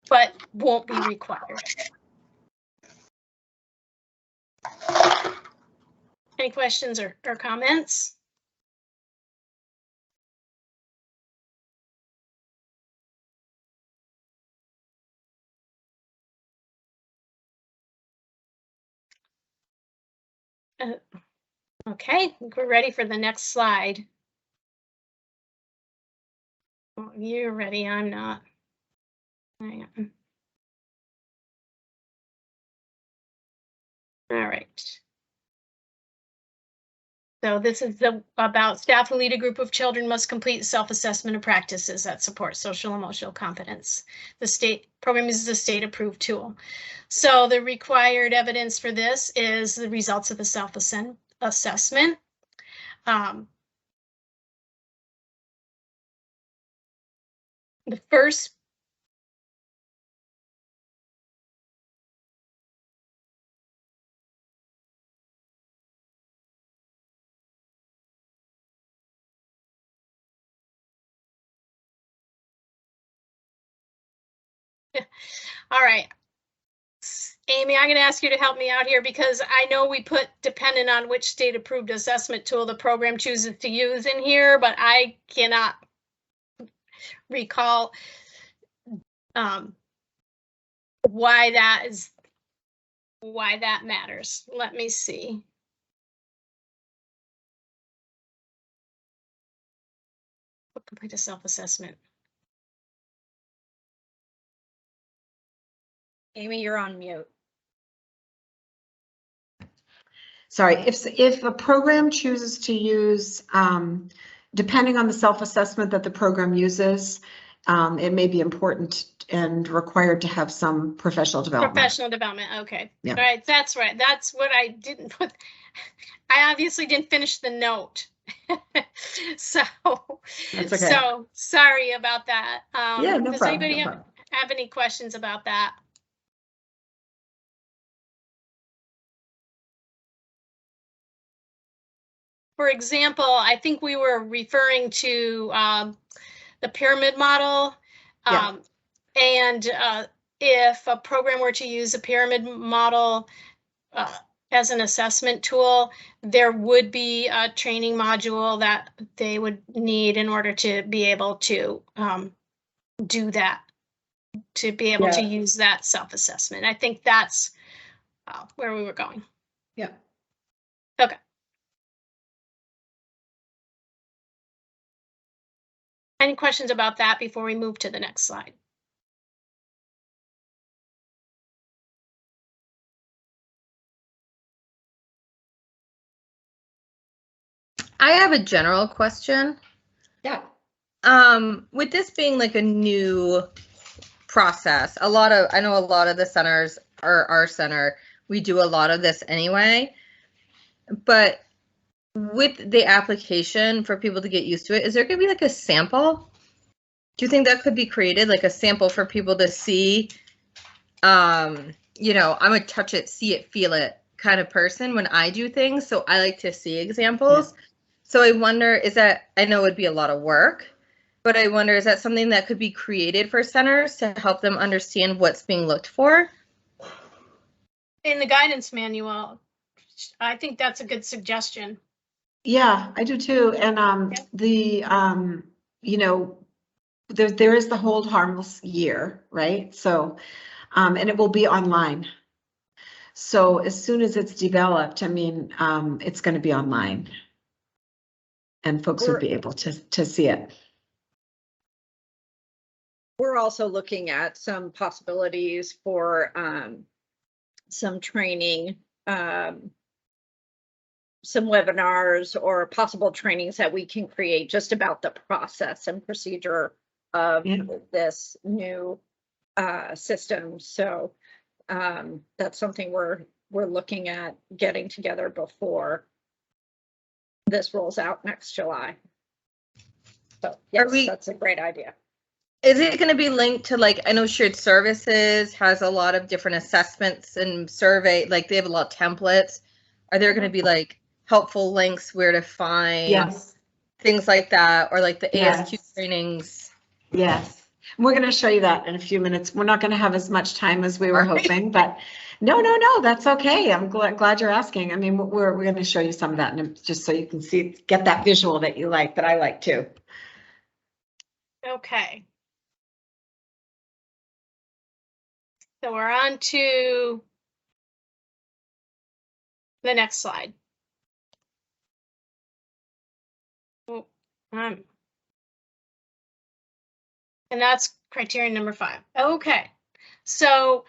but won't be required. Any questions or comments? Okay, I think we're ready for the next slide. Well, you're ready, I'm not. Hang on. All right. So this is about staff who lead a group of children must complete self-assessment of practices that support social emotional competence. The state program is a state approved tool. So the required evidence for this is the results of the self-assessment. The first all right. Amy, I'm going to ask you to help me out here because I know we put dependent on which state approved assessment tool the program chooses to use in here, but I cannot recall why that matters. Let me see. Complete a self-assessment. Amy, you're on mute. Sorry, if a program chooses to use, depending on the self-assessment that the program uses, it may be important and required to have some professional development. Professional development, okay. Yeah. All right, that's right. That's what I didn't put. I obviously didn't finish the note. So, That's okay. so sorry about that. Yeah, no does problem. anybody No have, problem. have any questions about that? For example, I think we were referring to the pyramid model. Yeah. And if a program were to use a pyramid model as an assessment tool, there would be a training module that they would need in order to be able to do that, to be able to use that self-assessment. I think that's where we were going. Yeah. Okay. Any questions about that before we move to the next slide? I have a general question. Yeah. With this being like a new process, I know a lot of the centers, or our center, we do a lot of this anyway, but with the application for people to get used to it, is there going to be like a sample? Do you think that could be created, like a sample for people to see? You know, I'm a touch it, see it, feel it kind of person when I do things, so I like to see examples. Yeah. So I wonder, I know it would be a lot of work, but I wonder, is that something that could be created for centers to help them understand what's being looked for? In the guidance manual, I think that's a good suggestion. Yeah, I do too. And you know, there is the Hold Harmless year, right? So, and it will be online. So as soon as it's developed, I mean, it's going to be online, and folks would be able to see it. We're also looking at some possibilities for some training, some webinars or possible trainings that we can create just about the process and procedure of this new system. So that's something we're looking at getting together before this rolls out next July. So yes, that's a great idea. Is it going to be linked to, like, I know Shared Services has a lot of different assessments and survey, like they have a lot of templates. Are there going to be like helpful links where to find things like that, or like the ASQ trainings? Yes. We're going to show you that in a few minutes. We're not going to have as much time as we were hoping, but no, that's okay. I'm glad you're asking. I mean, we're going to show you some of that, and just so you can see, get that visual that you like, that I like too. Okay. So we're on to the next slide. And that's criterion number 5. Okay. So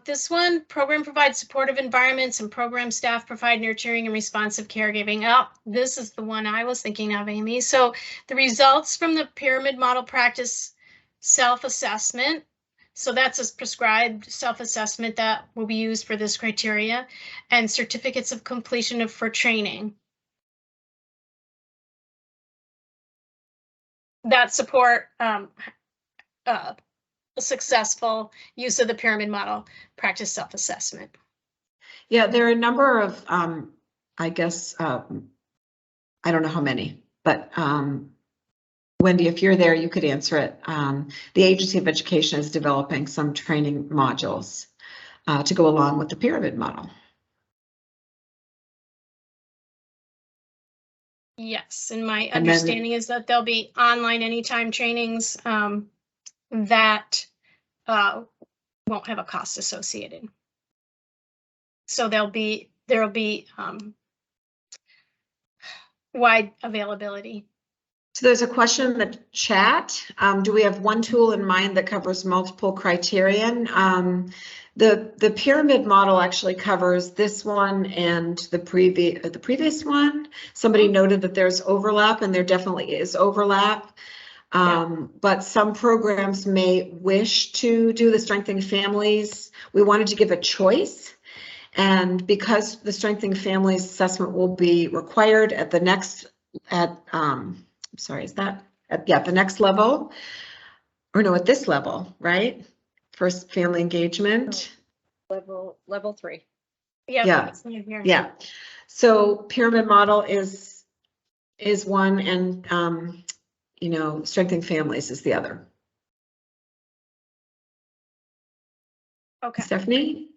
this one, program provides supportive environments and program staff provide nurturing and responsive caregiving. Oh, this is the one I was thinking of, Amy. So the results from the pyramid model practice self-assessment. So that's a prescribed self-assessment that will be used for this criteria, and certificates of completion for training that support a successful use of the pyramid model practice self-assessment. Yeah, there are a number of, I guess, I don't know how many, but Wendy, if you're there, you could answer it. The Agency of Education is developing some training modules to go along with the pyramid model. Yes, and my understanding is that there'll be online anytime trainings that won't have a cost associated. So there'll be wide availability So there's a question in the chat. Do we have one tool in mind that covers multiple criterion? The pyramid model actually covers this one and the previous one. Somebody noted that there's overlap, and there definitely is overlap. But some programs may wish to do the Strengthening Families. We wanted to give a choice. And because the Strengthening Families assessment will be required at the next, the next level, or no, at this level, right? First family engagement. Level 3. Yeah. Yeah. So pyramid model is one, and you know, Strengthening Families is the other. Okay. Stephanie?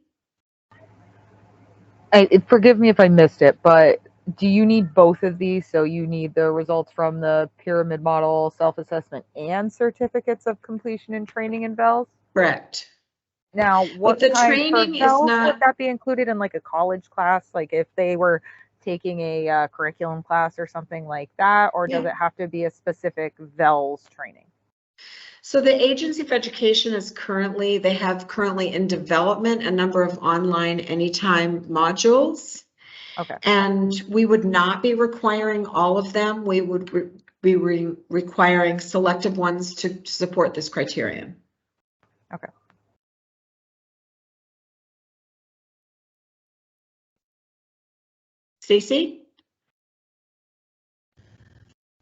Forgive me if I missed it, but do you need both of these? So you need the results from the pyramid model, self-assessment, and certificates of completion and training in VELS? Correct. Now, what the kind training for is VELS not- would that be included in, like a college class? Like if they were taking a curriculum class or something like that, or does it have to be a specific VELS training? So the Agency of Education is they have currently in development a number of online anytime modules. Okay. And we would not be requiring all of them. We would be requiring selective ones to support this criterion. Okay. Stacy?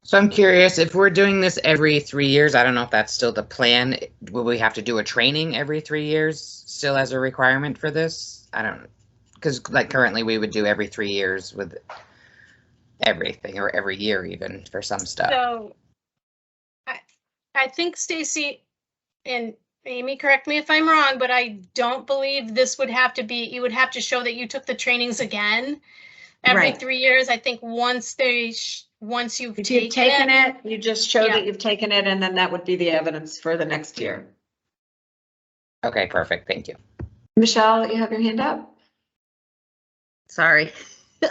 So I'm curious, if we're doing this every 3 years, I don't know if that's still the plan. Will we have to do a training every 3 years still as a requirement for this? I don't know. Because like currently we would do every 3 years with everything, or every year even for some stuff. So I think Stacy and Amy, correct me if I'm wrong, but I don't believe this would have to be, you would have to show that you took the trainings again every Right. 3 years. I think once you've If you've taken it, you just show Yeah. that you've taken it, and then that would be the evidence for the next year. Okay, perfect. Thank you. Michelle, you have your hand up? Sorry. So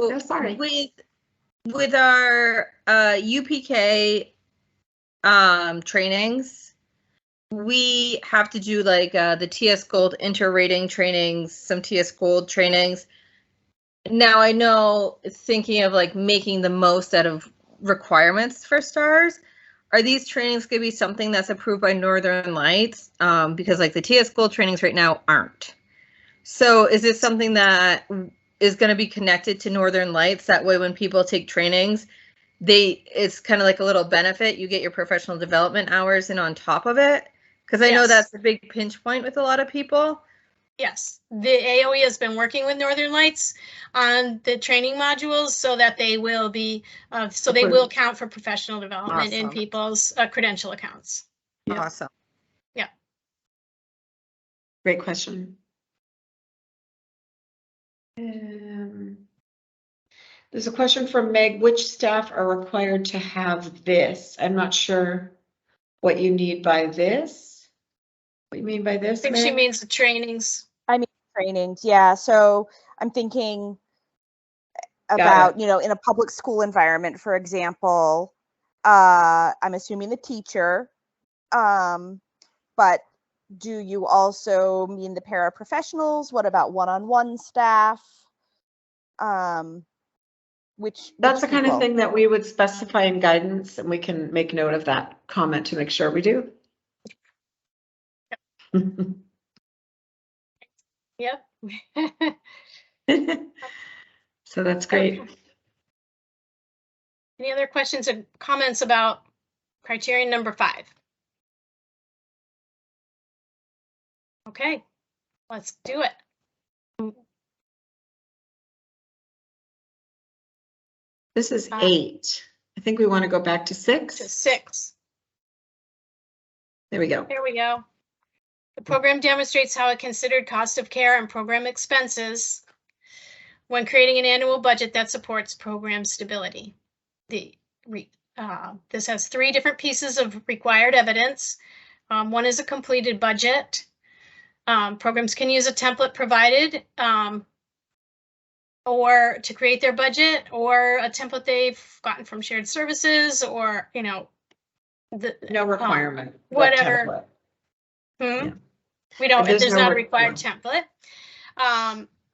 No, sorry. with our UPK trainings, we have to do like the TS Gold inter-rating trainings, some TS Gold trainings. Now I know, thinking of like making the most out of requirements for STARS, are these trainings going to be something that's approved by Northern Lights? Because like the TS Gold trainings right now aren't. So is this something that is going to be connected to Northern Lights? That way when people take trainings, it's kind of like a little benefit. You get your professional development hours in on top of it. Because I know Yes. that's a big pinch point with a lot of people. Yes, the AOE has been working with Northern Lights on the training modules so that they will be, they will count for professional development in Awesome. people's credential accounts. Yeah. Awesome. Great question. There's a question from Meg. Which staff are required to have this? I'm not sure what you need by this. What you mean by I this, think she Meg? means the trainings. Trainings, yeah. So I'm thinking about, you know, in a public school environment, for example, I'm assuming the teacher, but do you also mean the paraprofessionals? What about one-on-one staff? That's the kind of thing that we would specify in guidance, and we can make note of that comment to make sure we do. Yep. So that's great. Any other questions or comments about criterion number 5? Okay, let's do it. This is 8. I think we want to go back to 6. To 6. There we go. Here we go. The program demonstrates how it considered cost of care and program expenses when creating an annual budget that supports program stability. This has 3 different pieces of required evidence. One is a completed budget. Programs can use a template provided or to create their budget, or a template they've gotten from shared services, or, you know, No requirement. but whatever. template. Hmm? Yeah. We don't, There's there's no not a required template.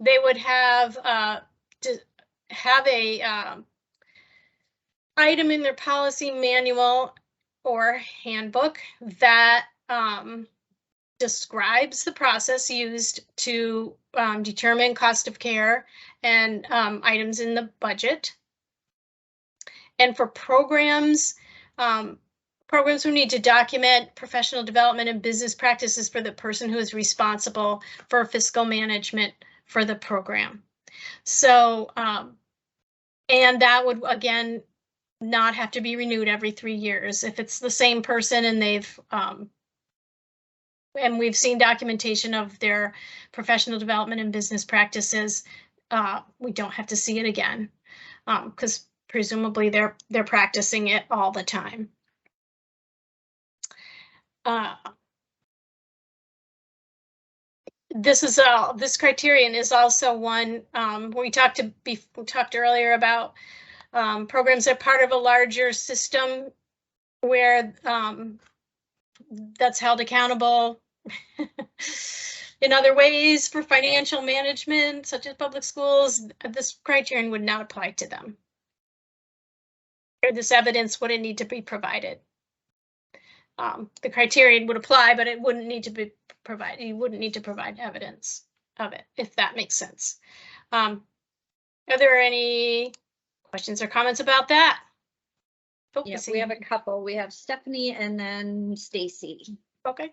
They would have to have a item in their policy manual or handbook that describes the process used to determine cost of care and items in the budget. And for programs, programs will need to document professional development and business practices for the person who is responsible for fiscal management for the program. So, and that would, again, not have to be renewed every 3 years. If it's the same person and they've, and we've seen documentation of their professional development and business practices, we don't have to see it again, because presumably they're practicing it all the time. This criterion is also one we talked earlier about programs that are part of a larger system where that's held accountable in other ways for financial management, such as public schools. This criterion would not apply to them. Or this evidence wouldn't need to be provided. The criterion would apply, but it wouldn't need to be provided. You wouldn't need to provide evidence of it, if that makes sense. Are there any questions or comments about that? Yes, we have a couple. We have Stephanie and then Stacy. Okay.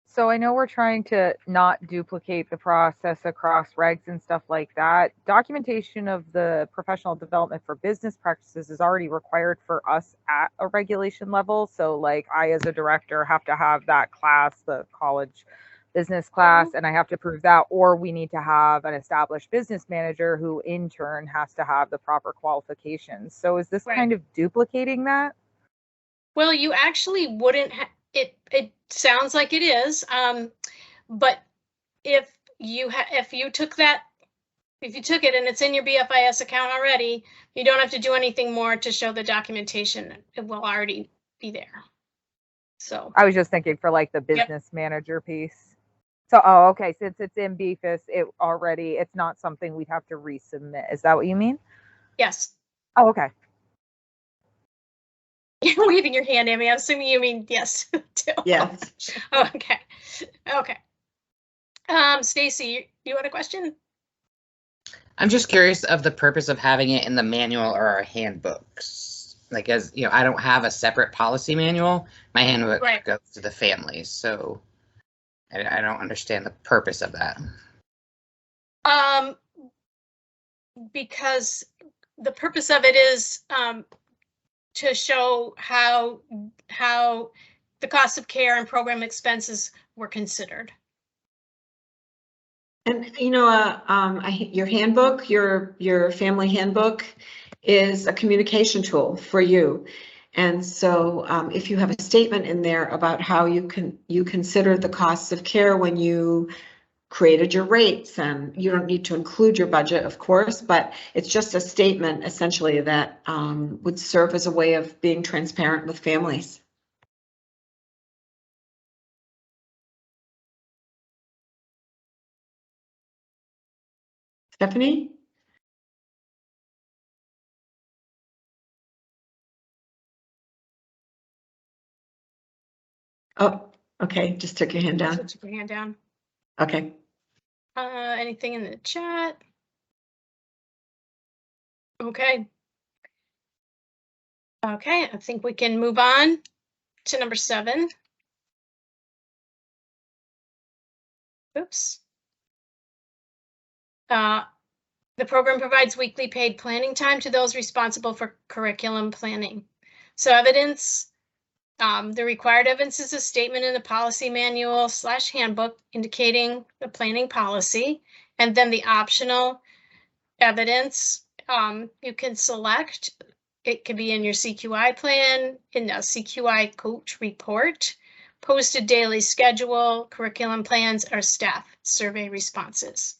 So I know we're trying to not duplicate the process across regs and stuff like that. Documentation of the professional development for business practices is already required for us at a regulation level. So like I, as a director, have to have that class, the college business class, and I have to prove that, or we need to have an established business manager who in turn has to have the proper qualifications. So is this kind of duplicating that? Well, you actually wouldn't it sounds like it is, but if you took it and it's in your BFIS account already, you don't have to do anything more to show the documentation. It will already be there. So I was just thinking for like the business manager piece. So, oh, okay. Since it's in BFIS, it's not something we'd have to resubmit. Is that what you mean? Yes. Oh, okay. You're waving your hand, Amy. I'm assuming you mean yes. Too. Yes. Oh, okay. Okay. Stacy, you had a question? I'm just curious of the purpose of having it in the manual or our handbooks. Like, as you know, I don't have a separate policy manual. My handbook goes to the families, so I don't understand the purpose of that. Because the purpose of it is to show how the cost of care and program expenses were considered. And you know, your handbook, your family handbook, is a communication tool for you. And so, if you have a statement in there about how you consider the costs of care when you created your rates, and you don't need to include your budget, of course, but it's just a statement essentially that would serve as a way of being transparent with families. Stephanie? Oh, okay, just took your hand down. Just took your hand down. Okay. Anything in the chat? Okay. Okay, I think we can move on to number 7. Oops. The program provides weekly paid planning time to those responsible for curriculum planning. So evidence, the required evidence is a statement in the policy manual / handbook indicating the planning policy, and then the optional evidence you can select. It could be in your CQI plan, in a CQI coach report, posted daily schedule, curriculum plans, or staff survey responses.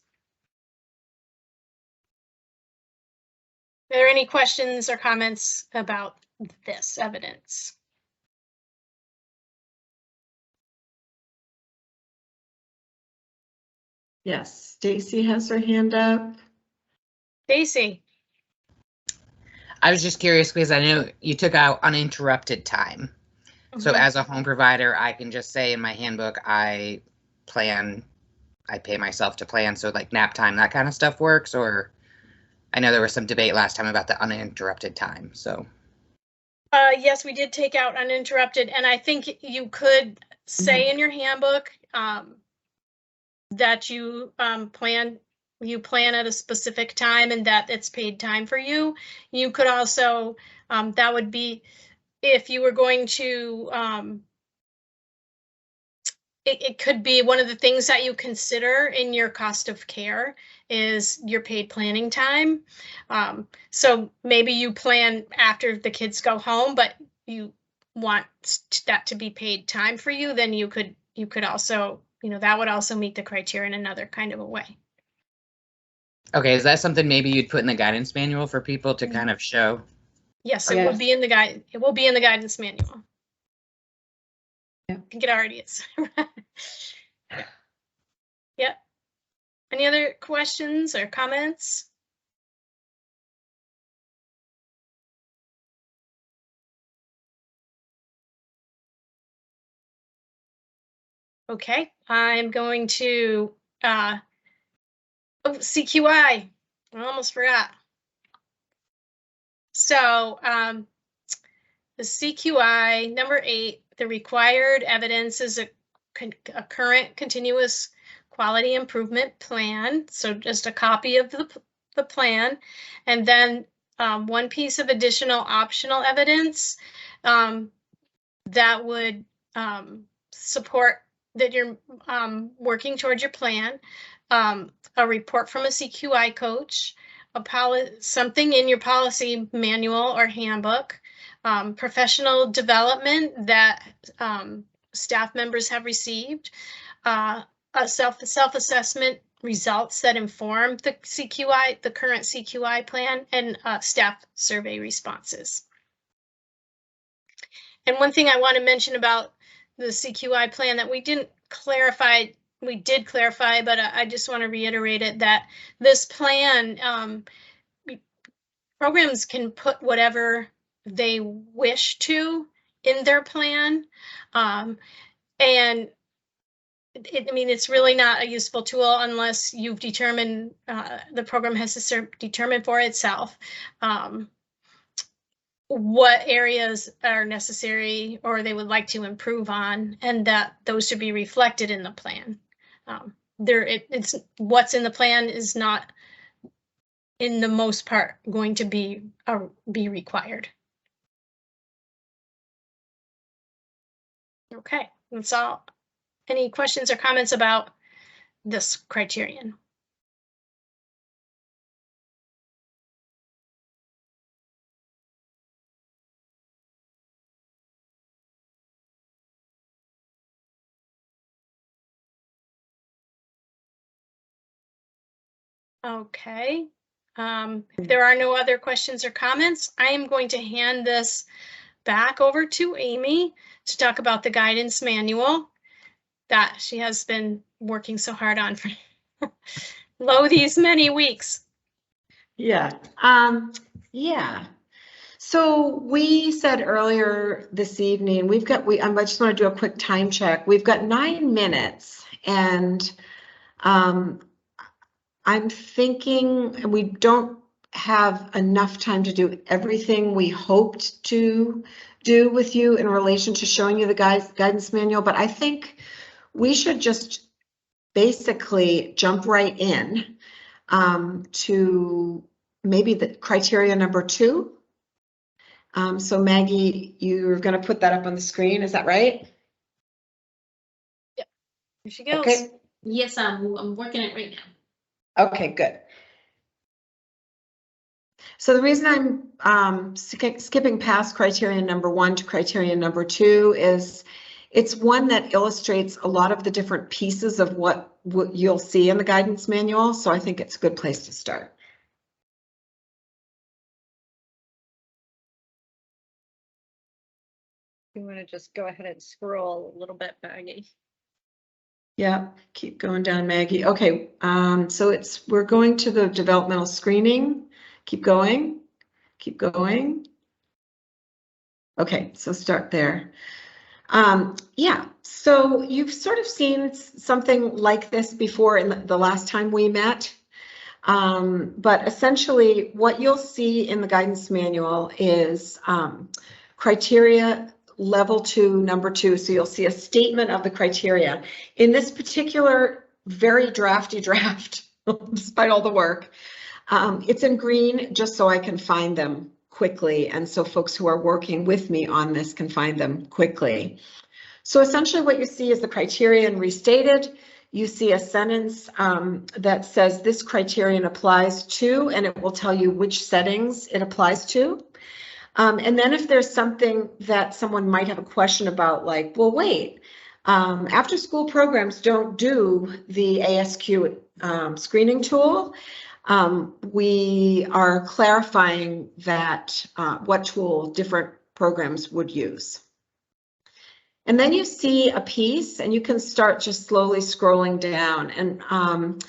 there any questions or comments about this evidence? Yes, Stacy has her hand up. Stacy? I was just curious because I know you took out uninterrupted time. So as a home provider, I can just say in my handbook, I pay myself to plan. So like nap time, that kind of stuff works. Or I know there was some debate last time about the uninterrupted time. So. Yes, we did take out uninterrupted, and I think you could say in your handbook that you plan at a specific time and that it's paid time for you. You could also, that would be if you were going to, it could be one of the things that you consider in your cost of care is your paid planning time. So maybe you plan after the kids go home, but you want that to be paid time for you, then you could also, that would also meet the criteria in another kind of a way. Okay, is that something maybe you'd put in the guidance manual for people to kind of show? Yes, it will be in the guide. It will be in the guidance manual. Yeah. I think it already is. Yep. Any other questions or comments? Okay, I'm going to CQI. I almost forgot. So the CQI number 8, the required evidence is a current continuous quality improvement plan. So just a copy of the plan, and then one piece of additional optional evidence that would support that you're working towards your plan, a report from a CQI coach, something in your policy manual or handbook, professional development that staff members have received, a self-assessment results that inform the CQI, the current CQI plan, and staff survey responses. And one thing I want to mention about the CQI plan that we did clarify, but I just want to reiterate it, that this plan, programs can put whatever they wish to in their plan. And it's really not a useful tool unless you've determined, the program has to determine for itself what areas are necessary or they would like to improve on, and that those should be reflected in the plan. It's what's in the plan is not, in the most part, going to be required. Okay, that's all. Any questions or comments about this criterion? Okay. If there are no other questions or comments, I am going to hand this back over to Amy to talk about the guidance manual that she has been working so hard on for these many weeks. Yeah. Yeah. So we said earlier this evening, I just want to do a quick time check. We've got 9 minutes, and I'm thinking we don't have enough time to do everything we hoped to do with you in relation to showing you the guidance manual, but I think we should just basically jump right in to maybe the criteria number 2. So Maggie, you're going to put that up on the screen, is that right? Yep. Here she goes. Okay. Yes, I'm working it right now. Okay, good. So the reason I'm skipping past criterion number 1 to criterion number 2 is it's one that illustrates a lot of the different pieces of what you'll see in the guidance manual. So I think it's a good place to start. You want to just go ahead and scroll a little bit, Maggie? Yeah, keep going down, Maggie. Okay, so we're going to the developmental screening. Keep going, keep going. Okay, so start there. Yeah, so you've sort of seen something like this before in the last time we met. But essentially what you'll see in the guidance manual is criteria level 2, number 2. So you'll see a statement of the criteria. In this particular very drafty draft, despite all the work, it's in green just so I can find them quickly. And so folks who are working with me on this can find them quickly. So essentially what you see is the criterion restated. You see a sentence that says this criterion applies to, and it will tell you which settings it applies to. And then if there's something that someone might have a question about, like, well, wait, after school programs don't do the ASQ screening tool, we are clarifying that what tool different programs would use. And then you see a piece and you can start just slowly scrolling down and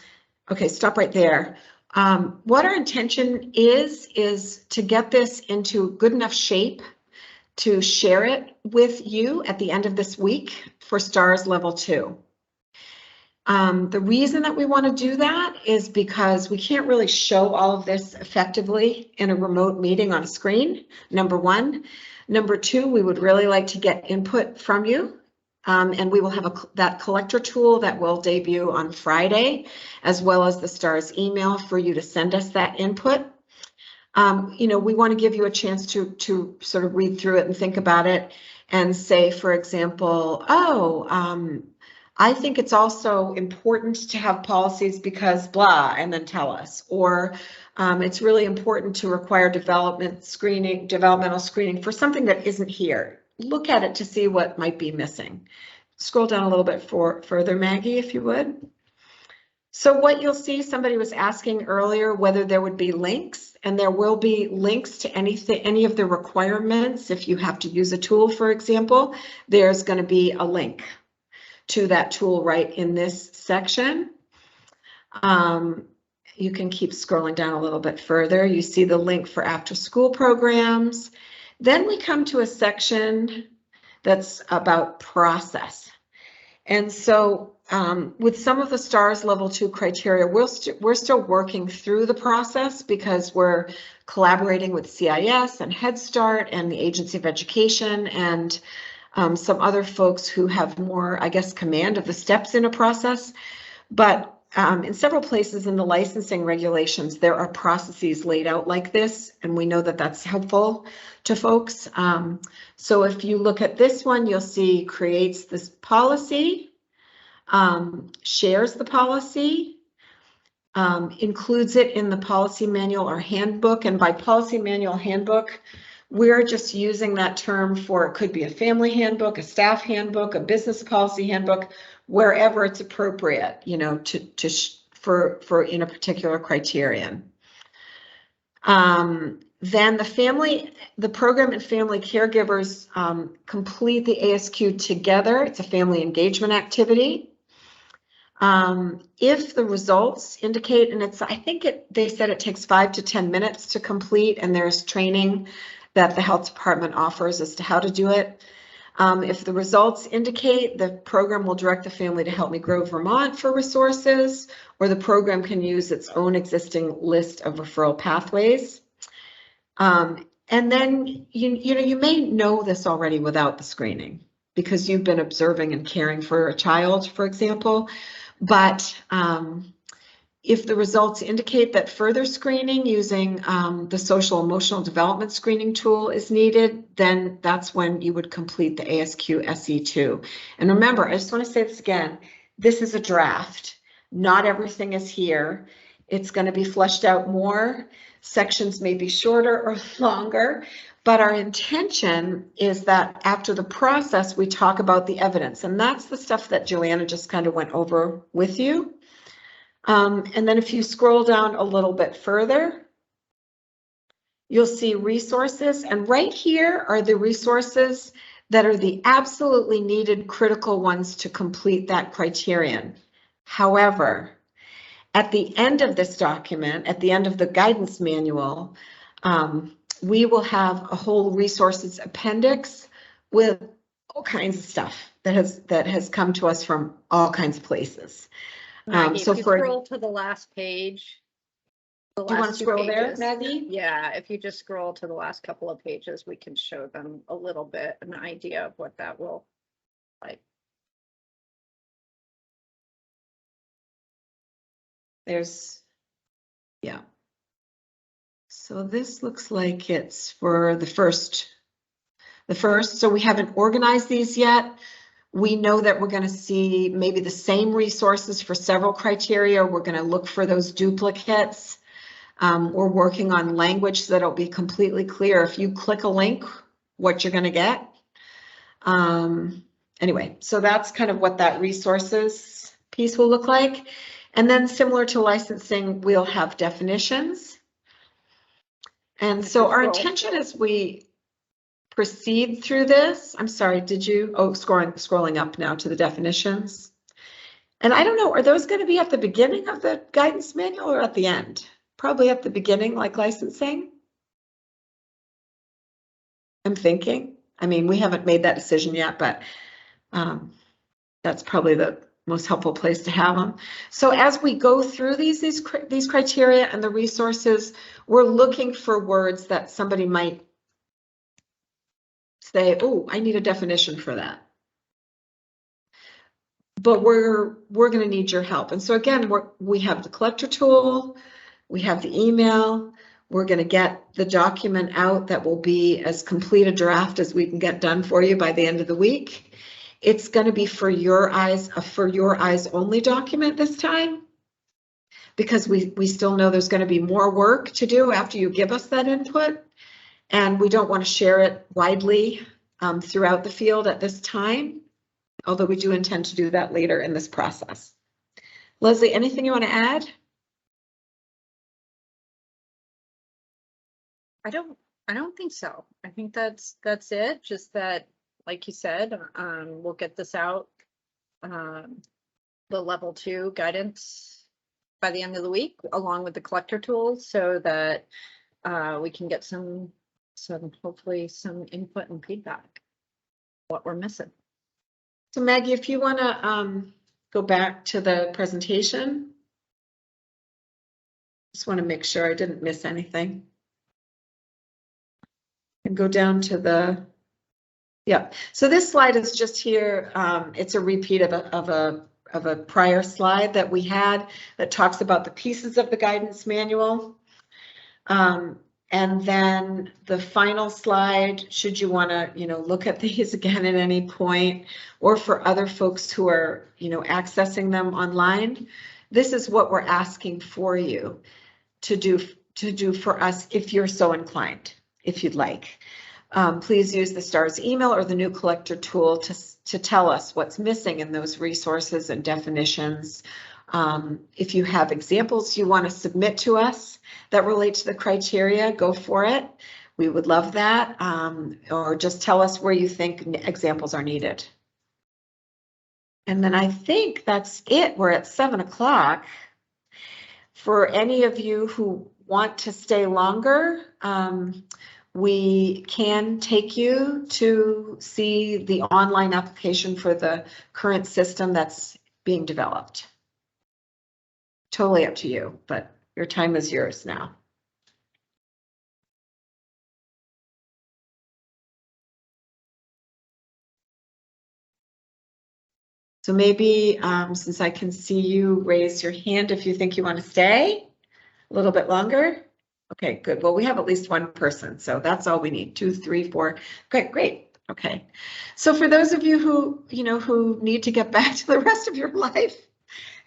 okay, stop right there. What our intention is to get this into good enough shape to share it with you at the end of this week for STARS level 2. The reason that we want to do that is because we can't really show all of this effectively in a remote meeting on a screen, number one. Number two, we would really like to get input from you. And we will have that collector tool that will debut on Friday, as well as the STARS email for you to send us that input. You know, we want to give you a chance to sort of read through it and think about it and say, for example, oh, I think it's also important to have policies because blah, and then tell us. Or it's really important to require developmental screening for something that isn't here. Look at it to see what might be missing. Scroll down a little bit further, Maggie, if you would. So what you'll see, somebody was asking earlier whether there would be links, and there will be links to any of the requirements. If you have to use a tool, for example, there's going to be a link to that tool right in this section. You can keep scrolling down a little bit further. You see the link for after school programs. Then we come to a section that's about process. And so with some of the STARS level 2 criteria, we're still working through the process because we're collaborating with CIS and Head Start and the Agency of Education and some other folks who have more, I guess, command of the steps in a process. But in several places in the licensing regulations, there are processes laid out like this, and we know that that's helpful to folks. So if you look at this one, you'll see creates this policy, shares the policy, includes it in the policy manual or handbook. And by policy manual handbook, we're just using that term for, it could be a family handbook, a staff handbook, a business policy handbook, wherever it's appropriate, you know, for in a particular criterion. Then the program and family caregivers complete the ASQ together. It's a family engagement activity. If the results indicate, and I think they said it takes 5 to 10 minutes to complete, and there's training that the health department offers as to how to do it. If the results indicate, the program will direct the family to Help Me Grow Vermont for resources, or the program can use its own existing list of referral pathways. And then you may know this already without the screening because you've been observing and caring for a child, for example. But if the results indicate that further screening using the social emotional development screening tool is needed, then that's when you would complete the ASQ SE2. And remember, I just want to say this again, this is a draft. Not everything is here. It's going to be fleshed out more. Sections may be shorter or longer, but our intention is that after the process, we talk about the evidence. And that's the stuff that Joanna just kind of went over with you. And then if you scroll down a little bit further, you'll see resources. And right here are the resources that are the absolutely needed critical ones to complete that criterion. However, at the end of this document, at the end of the guidance manual, we will have a whole resources appendix with all kinds of stuff that has come to us from all kinds of places. Maggie, So if you for, scroll to the last page. The do you want last to two scroll there, pages. Maggie? Yeah, if you just scroll to the last couple of pages, we can show them a little bit, an idea of what that will like. There's, yeah. So this looks like it's for the first, so we haven't organized these yet. We know that we're going to see maybe the same resources for several criteria. We're going to look for those duplicates. We're working on language so that it'll be completely clear. If you click a link, what you're going to get. Anyway, so that's kind of what that resources piece will look like. And then similar to licensing, we'll have definitions. And so our intention as we proceed through this, I'm sorry, did you, oh, scrolling up now to the definitions. And I don't know, are those going to be at the beginning of the guidance manual or at the end? Probably at the beginning, like licensing. I'm thinking. I mean, we haven't made that decision yet, but that's probably the most helpful place to have them. So as we go through these criteria and the resources, we're looking for words that somebody might say, oh, I need a definition for that. But we're going to need your help. And so again, we have the collector tool, we have the email, we're going to get the document out that will be as complete a draft as we can get done for you by the end of the week. It's going to be for your eyes, a for your eyes only document this time, because we still know there's going to be more work to do after you give us that input, and we don't want to share it widely throughout the field at this time, although we do intend to do that later in this process. Leslie, anything you want to add? I don't think so. I think that's it. Just that, like you said, we'll get this out, the level 2 guidance by the end of the week, along with the collector tools, so that we can get some hopefully some input and feedback, what we're missing. So Maggie, if you want to go back to the presentation, just want to make sure I didn't miss anything. And go down to the, yeah. So this slide is just here. It's a repeat of a prior slide that we had that talks about the pieces of the guidance manual. And then the final slide, should you want to, look at these again at any point, or for other folks who are, accessing them online, this is what we're asking for you to do for us if you're so inclined, if you'd like. Please use the STARS email or the new collector tool to tell us what's missing in those resources and definitions. If you have examples you want to submit to us that relate to the criteria, go for it. We would love that. Or just tell us where you think examples are needed. And then I think that's it. We're at 7 o'clock. For any of you who want to stay longer, we can take you to see the online application for the current system that's being developed. Totally up to you, but your time is yours now. So maybe since I can see you, raise your hand if you think you want to stay a little bit longer. Okay, good. Well, we have at least one person, so that's all we need. 2, 3, 4. Okay, great. Okay. So for those of you who, who need to get back to the rest of your life,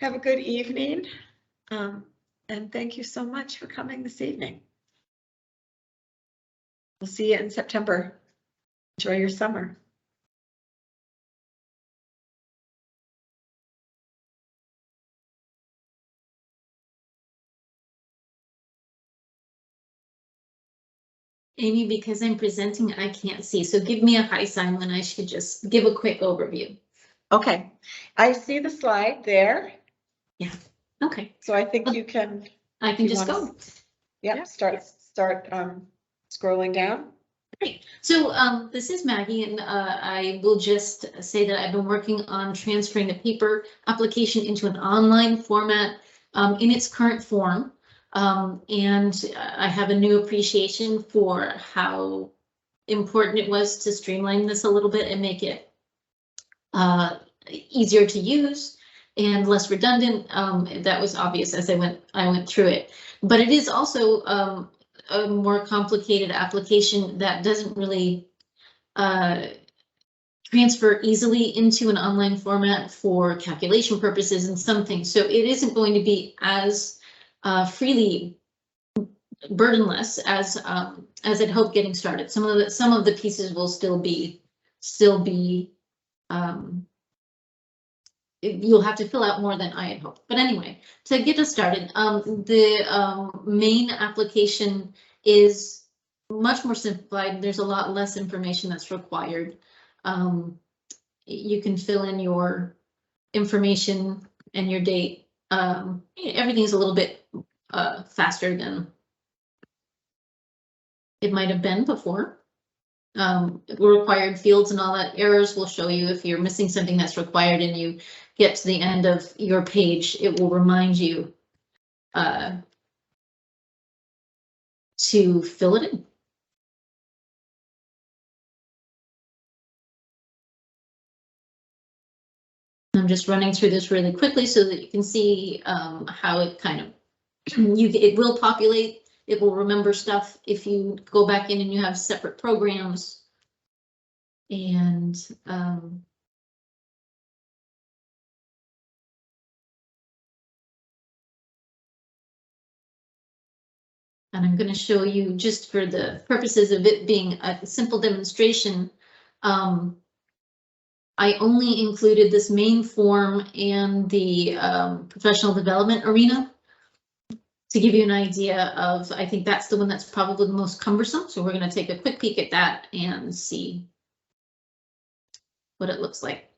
have a good evening. And thank you so much for coming this evening. We'll see you in September. Enjoy your summer. Amy, because I'm presenting, I can't see. So give me a high sign when I should just give a quick overview. Okay, I see the slide there, Okay, so I think you can, I can You just wanna go. yep, start scrolling down. Great. So this is Maggie, and I will just say that I've been working on transferring the paper application into an online format in its current form. And I have a new appreciation for how important it was to streamline this a little bit and make it easier to use and less redundant. That was obvious as I went through it. But it is also a more complicated application that doesn't really transfer easily into an online format for calculation purposes and some things. So it isn't going to be as freely burdenless as I'd hoped getting started. Some of the pieces will still be you'll have to fill out more than I had hoped. But anyway, to get us started, the main application is much more simplified. There's a lot less information that's required. You can fill in your information and your date. Everything's a little bit faster than it might have been before. Required fields and all that errors will show you if you're missing something that's required and you get to the end of your page, it will remind you to fill it in. I'm just running through this really quickly so that you can see how it kind of, it will populate, it will remember stuff if you go back in and you have separate programs. And I'm going to show you, just for the purposes of it being a simple demonstration, I only included this main form and the professional development arena to give you an idea of, I think that's the one that's probably the most cumbersome. So we're going to take a quick peek at that and see what it looks like.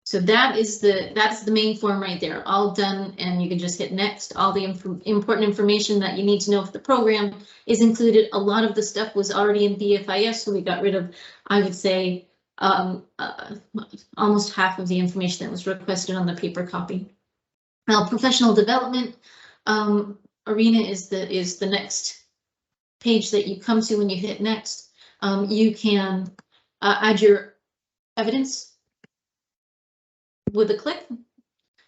So that's the main form right there, all done, and you can just hit next. All the important information that you need to know for the program is included. A lot of the stuff was already in BFIS, so we got rid of, I would say, almost half of the information that was requested on the paper copy. Now, professional development arena is the next page that you come to when you hit next. You can add your evidence with a click.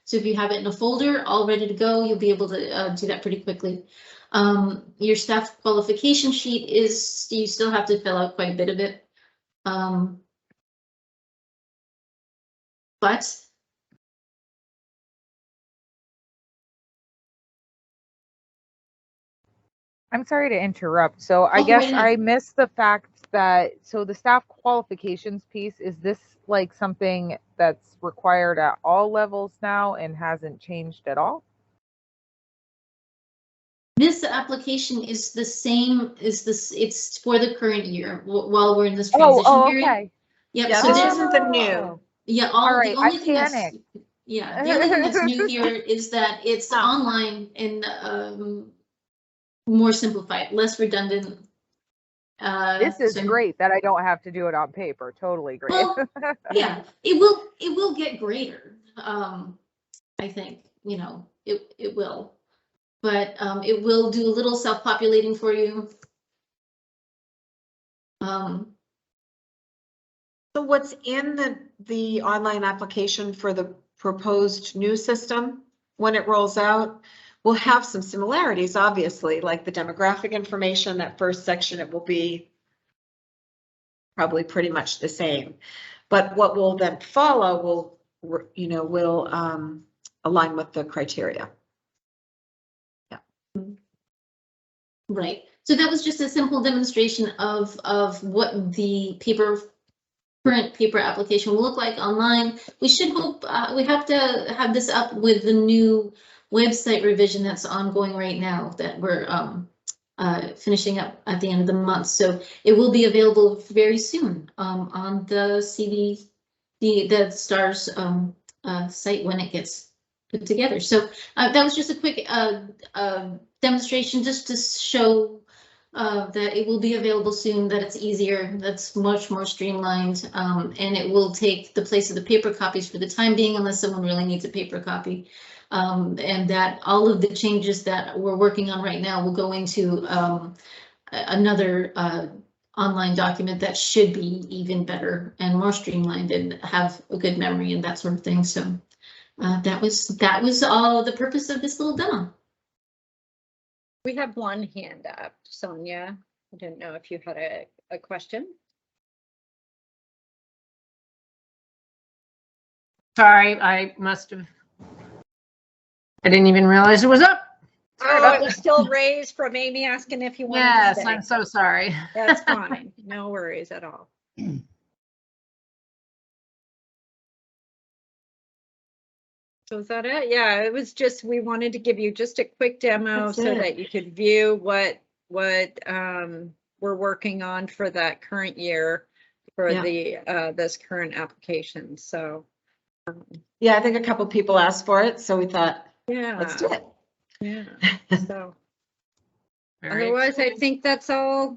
So if you have it in a folder all ready to go, you'll be able to do that pretty quickly. Your staff qualification sheet is, you still have to fill out quite a bit of it. But I'm sorry to interrupt. So I Oh, guess go ahead. I missed the fact that, so the staff qualifications piece, is this like something that's required at all levels now and hasn't changed at all? this application is the same as this, it's for the current year while we're in this transition period. Okay. Yep, Yeah, so this there's, isn't the new. yeah, All right, the only I thing that's, panicked. yeah, the only thing that's new here is that it's online and more simplified, less redundant. This is so, great that I don't have to do it on paper. Totally great. well, yeah, it will get greater. I think, you know, it will, but it will do a little self-populating for you. So what's in the online application for the proposed new system, when it rolls out, will have some similarities, obviously, like the demographic information, that first section, it will be probably pretty much the same. But what will then follow will, you know, will align with the criteria. Yeah. Right. So that was just a simple demonstration of what the current paper application will look like online. We should hope, we have to have this up with the new website revision that's ongoing right now that we're finishing up at the end of the month. So it will be available very soon on the the STARS site when it gets put together. So that was just a quick demonstration just to show that it will be available soon, that it's easier, that's much more streamlined, and it will take the place of the paper copies for the time being, unless someone really needs a paper copy. And that all of the changes that we're working on right now will go into another online document that should be even better and more streamlined and have a good memory and that sort of thing. So that was all the purpose of this little demo. We have one hand up, Sonia. I didn't know if you had a question. Sorry, I didn't even realize it was up. Sorry Oh, about it was that. still raised from Amy asking if you wanted to Yes, stay. I'm so sorry. That's fine. No worries at all. So is that it? Yeah, it was just, we wanted to give you just a quick demo That's so it. that you could view what we're working on for that current year for Yeah. this current application. So Yeah, I think a couple people asked for it, so we thought, yeah, let's do it. yeah. So Very otherwise, I think that's all.